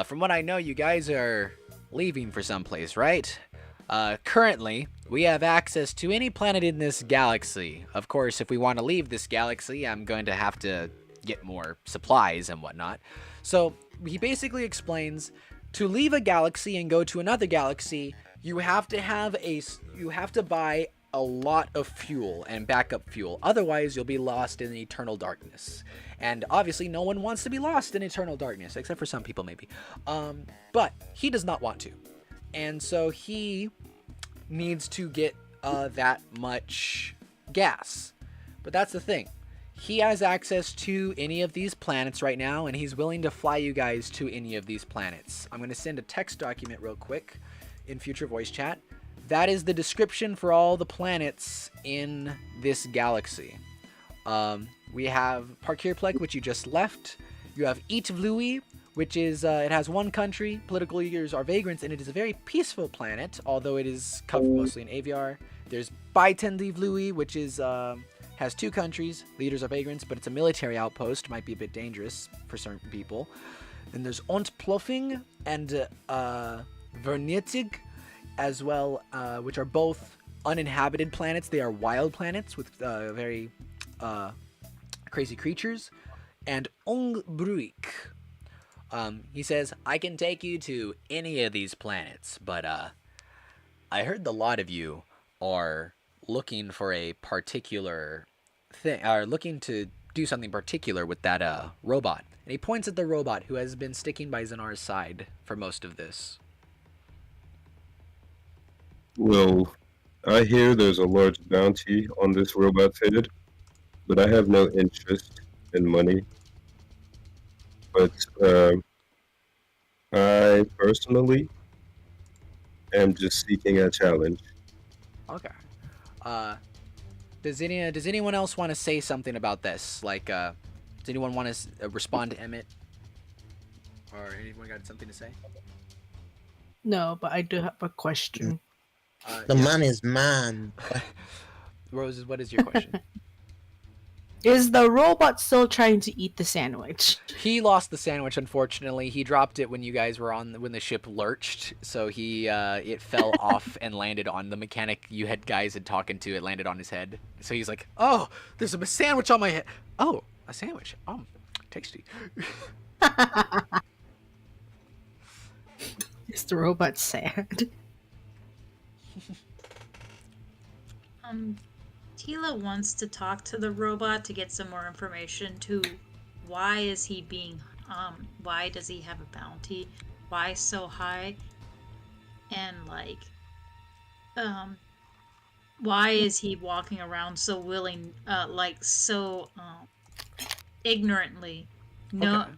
A: From what I know, you guys are leaving for someplace, right? Currently, we have access to any planet in this galaxy. Of course, if we want to leave this galaxy, I'm going to have to get more supplies and whatnot." So he basically explains, to leave a galaxy and go to another galaxy, you have to buy a lot of fuel and backup fuel. Otherwise, you'll be lost in eternal darkness. And obviously, no one wants to be lost in eternal darkness, except for some people maybe. But he does not want to. And so he needs to get that much gas. But that's the thing. He has access to any of these planets right now, and he's willing to fly you guys to any of these planets. I'm going to send a text document real quick in future voice chat. That is the description for all the planets in this galaxy. We have Parkirplek, which you just left. You have Itvlui, which is, it has one country. Political leaders are vagrants, and it is a very peaceful planet, although it is covered mostly in aviar. There's Baitendivlui, which is, has 2 countries. Leaders are vagrants, but it's a military outpost. Might be a bit dangerous for certain people. Then there's Ontplofing and Vernietig, as well, which are both uninhabited planets. They are wild planets with very crazy creatures. And Ongbruik. He says, I can take you to any of these planets, but I heard the lot of you are looking for a particular thing, are looking to do something particular with that robot. And he points at the robot who has been sticking by Zanar's side for most of this.
C: Well, I hear there's a large bounty on this robot's head, but I have no interest in money. But I personally am just seeking a challenge.
A: Okay. Does anyone else want to say something about this? Like, does anyone want to respond to Emmett? Or anyone got something to say?
E: No, but I do have a question.
D: The money's mine.
A: Roses, what is your question?
E: Is the robot still trying to eat the sandwich?
A: He lost the sandwich, unfortunately. He dropped it when you guys were when the ship lurched, so it fell off and landed on the mechanic you guys had talking to. It landed on his head. So he's like, "Oh, there's a sandwich on my head. Oh, a sandwich. Tasty."
E: Is the robot sad?
F: Tila wants to talk to the robot to get some more information to why is he being, why does he have a bounty? Why so high? And like, why is he walking around so willing, like so, ignorantly? No,
A: Okay.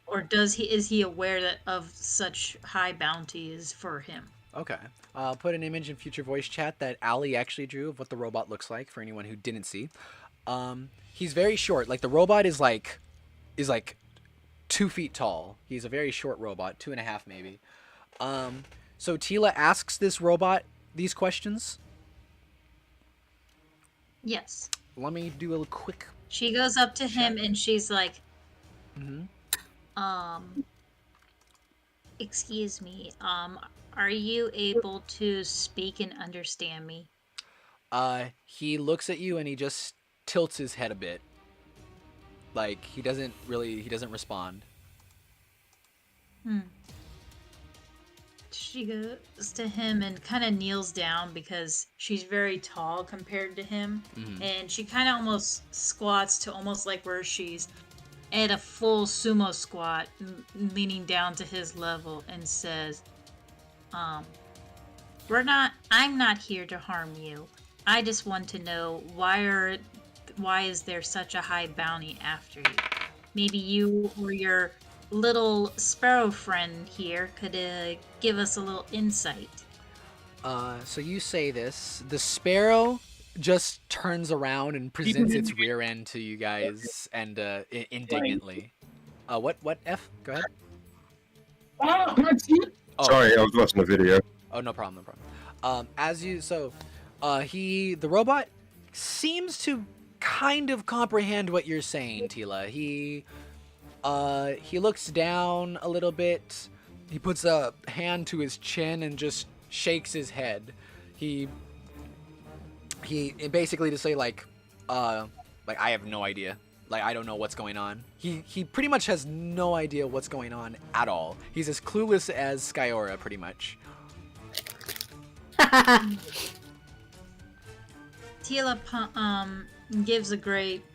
F: or is he aware that of such high bounties for him?
A: Okay. I'll put an image in future voice chat that Ali actually drew of what the robot looks like for anyone who didn't see. He's very short. Like the robot is like 2 feet tall. He's a very short robot, 2.5 maybe. So Tila asks this robot these questions.
F: Yes.
A: Let me do a quick.
F: She goes up to him and she's like, excuse me, are you able to speak and understand me?
A: He looks at you and he just tilts his head a bit. Like he doesn't respond.
F: She goes to him and kind of kneels down because she's very tall compared to him. And she kind of almost squats to almost like where she's at a full sumo squat, leaning down to his level, and says, I'm not here to harm you. I just want to know why is there such a high bounty after you? Maybe you or your little sparrow friend here could give us a little insight.
A: So you say this. The sparrow just turns around and presents its rear end to you guys and indignantly. What F? Go ahead. Oh.
C: Sorry, I was watching a video.
A: Oh, no problem. The robot seems to kind of comprehend what you're saying, Tila. He looks down a little bit. He puts a hand to his chin and just shakes his head. He basically to say like I have no idea. Like I don't know what's going on. He pretty much has no idea what's going on at all. He's as clueless as Skyora pretty much.
F: Tila gives a great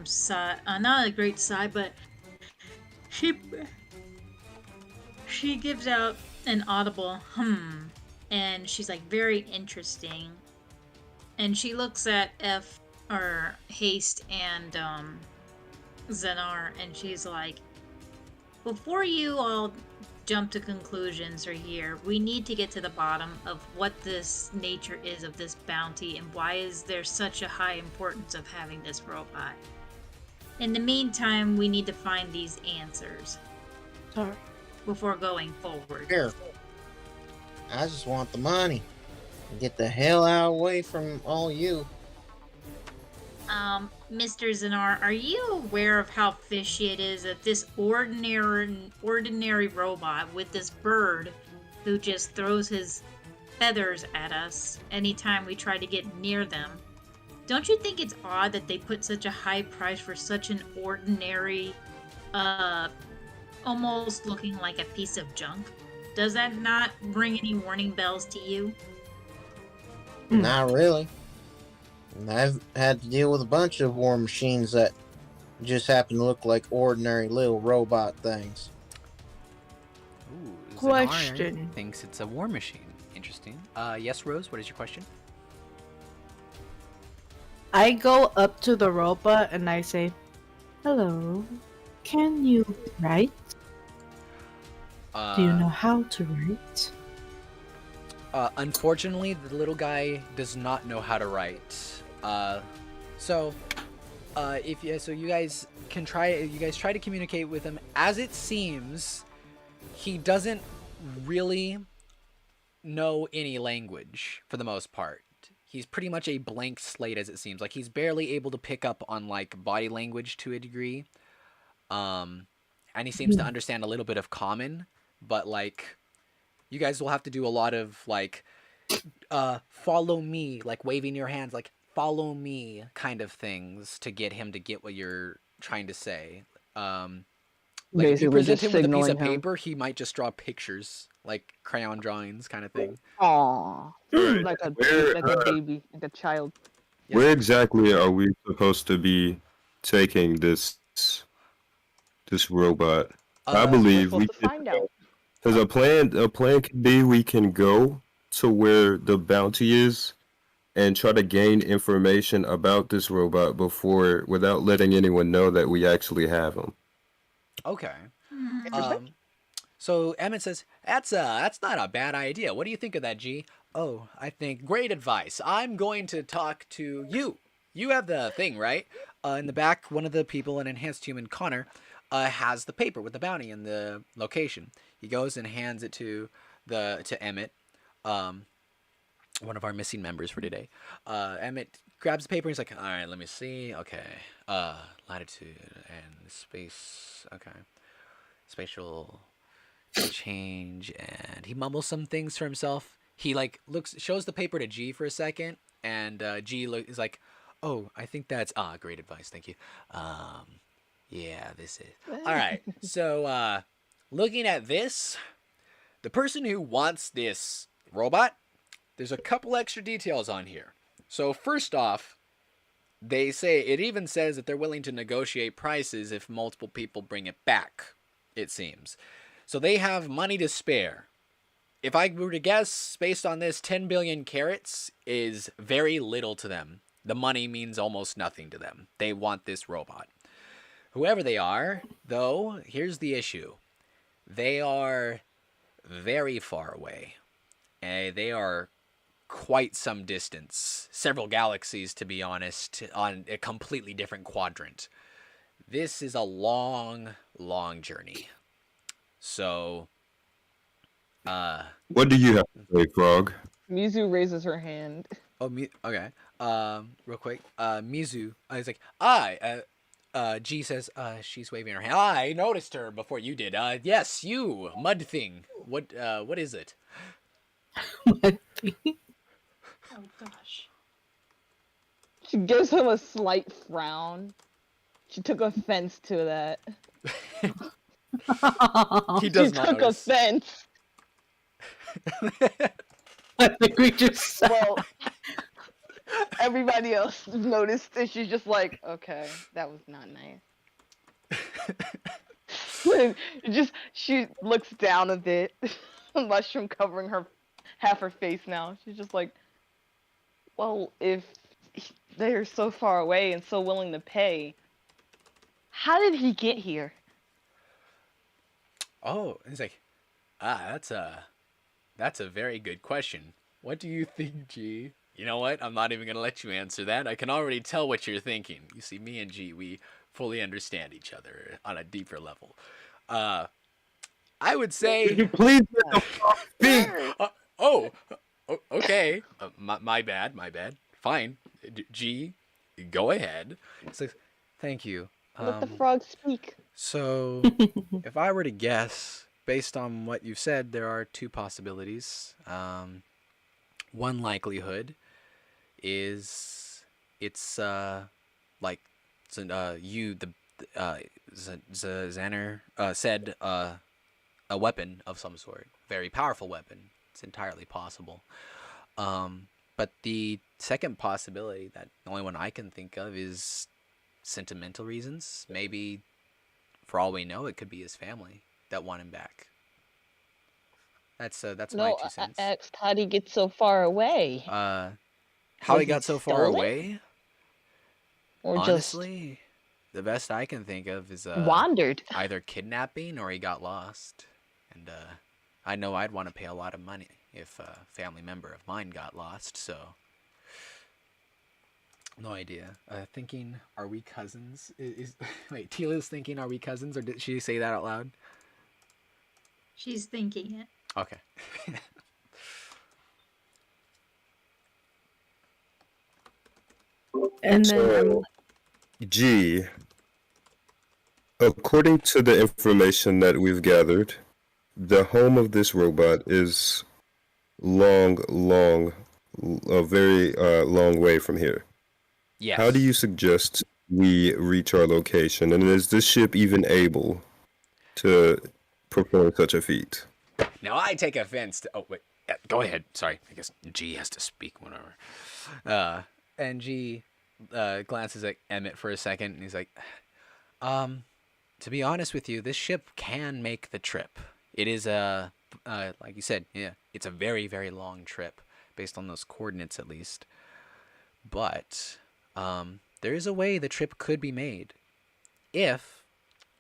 F: sigh, not a great sigh, but she gives out an audible and she's like, very interesting. And she looks at Haste and Zenar, and she's like, before you all jump to conclusions or here, we need to get to the bottom of what this nature is of this bounty and why is there such a high importance of having this robot. In the meantime, we need to find these answers.
E: Sorry.
F: Before going forward.
D: Here. I just want the money. Get the hell out away from all you.
F: Mr. Zenar, are you aware of how fishy it is that this ordinary robot with this bird who just throws his feathers at us anytime we try to get near them? Don't you think it's odd that they put such a high price for such an ordinary, almost looking like a piece of junk? Does that not ring any warning bells to you?
D: Not really. I've had to deal with a bunch of war machines that just happen to look like ordinary little robot things.
A: Ooh,
E: Question.
A: Zenar thinks it's a war machine. Interesting. Yes, Rose, what is your question?
E: I go up to the robot and I say, hello, can you write? Do you know how to write?
A: Unfortunately, the little guy does not know how to write. So you guys can try. You guys try to communicate with him. As it seems, he doesn't really know any language for the most part. He's pretty much a blank slate, as it seems. Like he's barely able to pick up on like body language to a degree. And he seems to understand a little bit of common, but like you guys will have to do a lot of like follow me, like waving your hands, like follow me kind of things to get him to get what you're trying to say. Like if you
B: Basically
A: present
B: just
A: him with a piece of
B: signaling him.
A: paper, he might just draw pictures like crayon drawings kind of thing.
B: Aww.
C: Alright,
B: Like a
C: where,
B: like a baby, like a child.
A: Yes.
C: where exactly are we supposed to be taking this robot? I
A: Uh,
B: We're
C: believe we
B: supposed to find out.
C: because a plan could be we can go to where the bounty is and try to gain information about this robot before without letting anyone know that we actually have him.
A: okay.
B: Interesting.
A: So Emmett says, that's not a bad idea. What do you think of that, G? Oh, I think great advice. I'm going to talk to you. You have the thing, right? In the back, one of the people, an enhanced human, Connor, has the paper with the bounty and the location. He goes and hands it to Emmett, one of our missing members for today. Emmett grabs the paper and he's like, all right, let me see. Okay. Latitude and space. Okay. Spatial change, and he mumbles some things to himself. He like shows the paper to G for a second, and G is like, "Oh, I think that's great advice, thank you. Yeah, this is all right." So, looking at this, the person who wants this robot, there's a couple extra details on here. So first off, they say it even says that they're willing to negotiate prices if multiple people bring it back. It seems. So they have money to spare. If I were to guess, based on this, 10 billion carats is very little to them. The money means almost nothing to them. They want this robot. Whoever they are, though, here's the issue. They are very far away. They are quite some distance. Several galaxies, to be honest, on a completely different quadrant. This is a long, long journey. So,
C: What do you have to say, Frog?
B: Mizu raises her hand.
A: oh, okay. Real quick. Mizu, he's like, G says, she's waving her hand. I noticed her before you did. Yes, you, mud thing. What is it?
F: Oh gosh.
B: She gives him a slight frown. She took offense to that.
A: He does
B: She
A: not
B: took
A: notice.
B: offense.
E: I think we just
B: Well, everybody else noticed, and she's just like, okay, that was not nice. She looks down a bit, mushroom covering half her face now. She's just like, well, if they're so far away and so willing to pay, how did he get here?
A: Oh, he's like, that's a very good question. What do you think, G? You know what? I'm not even gonna let you answer that. I can already tell what you're thinking. You see, me and G, we fully understand each other on a deeper level. I would say.
C: Please let the Frog speak.
A: Okay. My bad. Fine. G, go ahead. It's like, thank you.
B: Let the frog speak.
A: So, if I were to guess, based on what you've said, there are two possibilities. One likelihood is it's like Xander said a weapon of some sort, very powerful weapon. It's entirely possible. But the second possibility, that the only one I can think of, is sentimental reasons. Maybe, for all we know, it could be his family that want him back. That's my 2 cents.
B: I asked how'd he get so far away?
A: How
B: Was
A: he got
B: he
A: so far
B: stolen?
A: away?
B: Or
A: Honestly, the best I can think of is
B: just wandered?
A: either kidnapping or he got lost. And I know I'd want to pay a lot of money if a family member of mine got lost. So, no idea. Thinking, are we cousins? Wait, Tila's thinking, are we cousins, or did she say that out loud?
F: She's thinking it.
A: Okay.
E: and then
C: So, G, according to the information that we've gathered, the home of this robot is a very long way from here.
A: Yes.
C: How do you suggest we reach our location? And is this ship even able to perform such a feat?
A: Now I take offense to. Oh wait, go ahead. Sorry, I guess G has to speak. Whatever. And G glances at Emmett for a second, and he's like, to be honest with you, this ship can make the trip. It is like you said, yeah, it's a very, very long trip, based on those coordinates at least. But there is a way the trip could be made if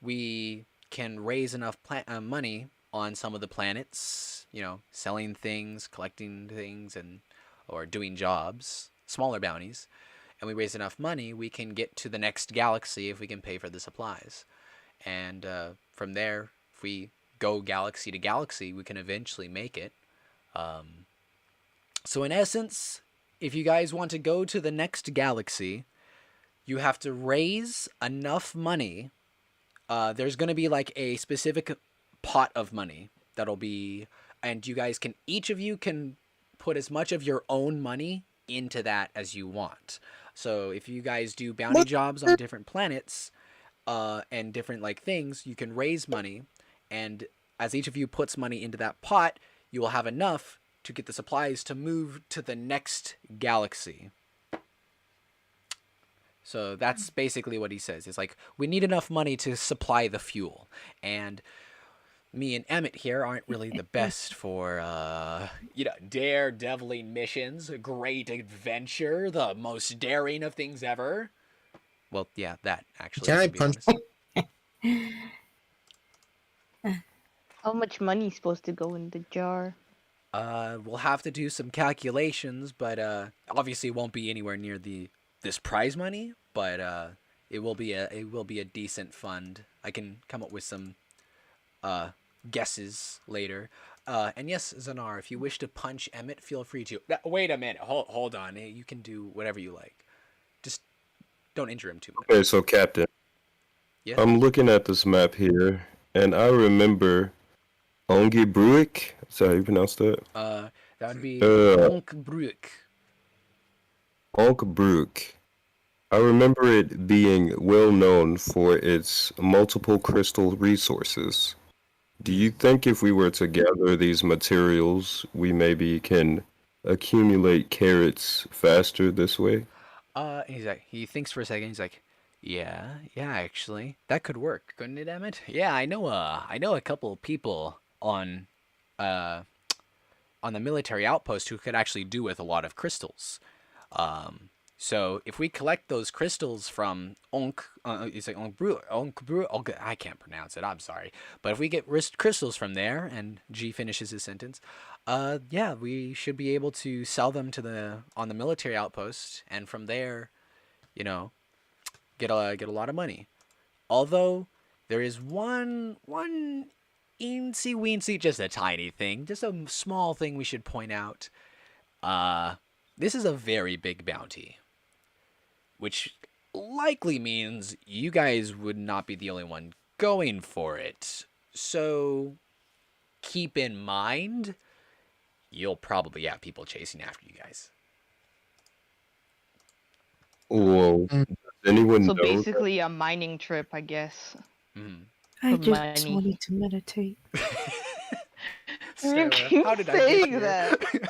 A: we can raise enough money on some of the planets, selling things, collecting things, or doing jobs, smaller bounties, and we raise enough money, we can get to the next galaxy if we can pay for the supplies. And from there, if we go galaxy to galaxy, we can eventually make it. So in essence, if you guys want to go to the next galaxy, you have to raise enough money. There's going to be like a specific pot of money that'll be, and you guys can, each of you can put as much of your own money into that as you want. So if you guys do bounty jobs on different planets, and different like things, you can raise money, and as each of you puts money into that pot, you will have enough to get the supplies to move to the next galaxy. So that's basically what he says. It's like, we need enough money to supply the fuel, and me and Emmett here aren't really the best for, daredeviling missions, a great adventure, the most daring of things ever. Well, yeah, that actually.
D: Can I punch?
B: How much money's supposed to go in the jar?
A: We'll have to do some calculations, but obviously it won't be anywhere near this prize money, but it will be a decent fund. I can come up with some guesses later. And yes, Zanar, if you wish to punch Emmett, feel free to. Wait a minute, hold on. You can do whatever you like. Just don't injure him too much.
C: Okay, so Captain,
A: Yeah.
C: I'm looking at this map here, and I remember Ongebruik. Is that how you pronounce that?
A: That would be
C: Onkbruik. Onkbruik. I remember it being well known for its multiple crystal resources. Do you think if we were to gather these materials, we maybe can accumulate carrots faster this way?
A: He thinks for a second. He's like, yeah, actually, that could work, couldn't it, Emmett? Yeah, I know a couple of people on the military outpost who could actually do with a lot of crystals. So if we collect those crystals from I can't pronounce it, I'm sorry. But if we get crystals from there, and G finishes his sentence, yeah, we should be able to sell them on the military outpost, and from there, get a lot of money. Although there is one eensy weensy, just a tiny thing, just a small thing we should point out. This is a very big bounty, which likely means you guys would not be the only one going for it. So keep in mind, you'll probably have people chasing after you guys.
C: Well, does anyone
B: So
C: know?
B: basically a mining trip, I guess.
A: Mm.
E: I
B: For
E: just
B: money.
E: wanted to meditate.
B: You keep
A: how did I
B: saying
A: get
B: that.
A: here?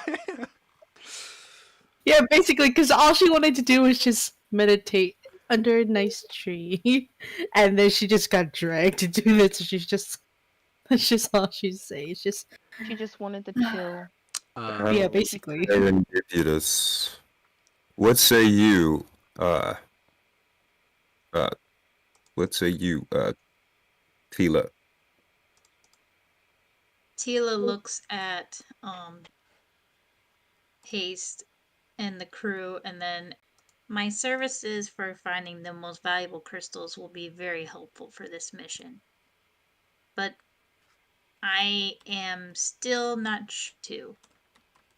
E: Yeah, basically, because all she wanted to do was just meditate under a nice tree, and then she just got dragged to do this. That's just all she'd say. It's just,
B: She just wanted to chill.
E: yeah, basically.
C: And give you this. What say you, Tila?
F: Tila looks at Haste and the crew, and then my services for finding the most valuable crystals will be very helpful for this mission. But I am still not sure.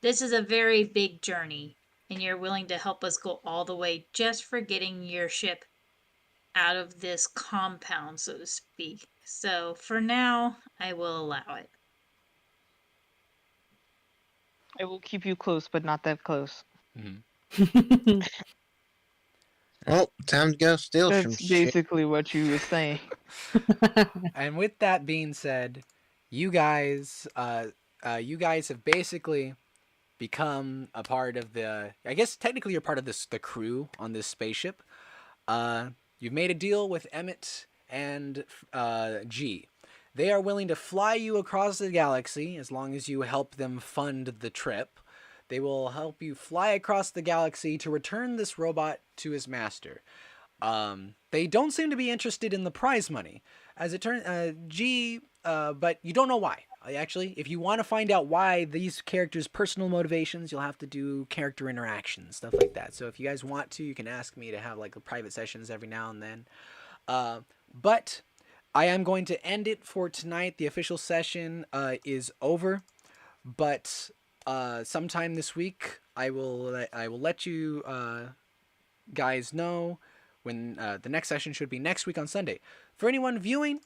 F: This is a very big journey, and you're willing to help us go all the way just for getting your ship out of this compound, so to speak. So for now, I will allow it.
B: I will keep you close, but not that close.
A: Mm-hmm.
D: Well, time to go steal some
B: That's
D: shit.
B: basically what you were saying.
A: And with that being said, you guys have basically become a part of the. I guess technically you're part of the crew on this spaceship. You've made a deal with Emmett and G. They are willing to fly you across the galaxy as long as you help them fund the trip. They will help you fly across the galaxy to return this robot to his master. They don't seem to be interested in the prize money, as it turns. But you don't know why. Actually, if you want to find out why these characters' personal motivations, you'll have to do character interactions, stuff like that. So if you guys want to, you can ask me to have like private sessions every now and then. But I am going to end it for tonight. The official session is over, but sometime this week I will let you guys know when the next session should be next week on Sunday. For anyone viewing,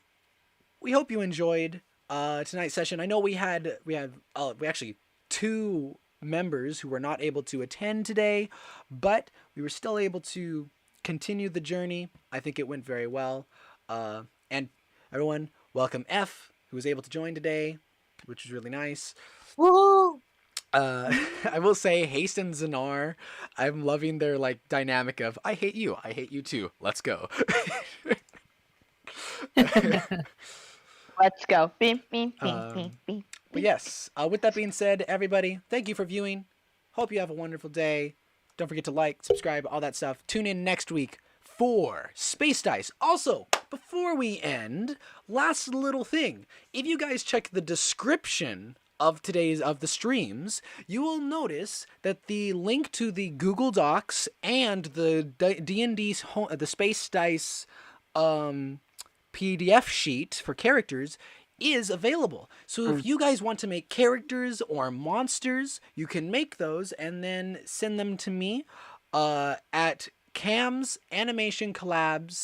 A: we hope you enjoyed tonight's session. I know we actually 2 members who were not able to attend today, but we were still able to continue the journey. I think it went very well. And everyone, welcome F, who was able to join today, which was really nice.
E: Woo!
A: I will say Haste and Zanar, I'm loving their like dynamic of I hate you too. Let's go.
B: Let's go. Beep, beep, beep, beep, beep.
A: But yes, with that being said, everybody, thank you for viewing. Hope you have a wonderful day. Don't forget to like, subscribe, all that stuff. Tune in next week for Space Dice. Also, before we end, last little thing. If you guys check the description of the streams, you will notice that the link to the Google Docs and the D&D's the Space Dice PDF sheet for characters is available. So if you guys want to make characters or monsters, you can make those and then send them to me at Cam's Animation Collabs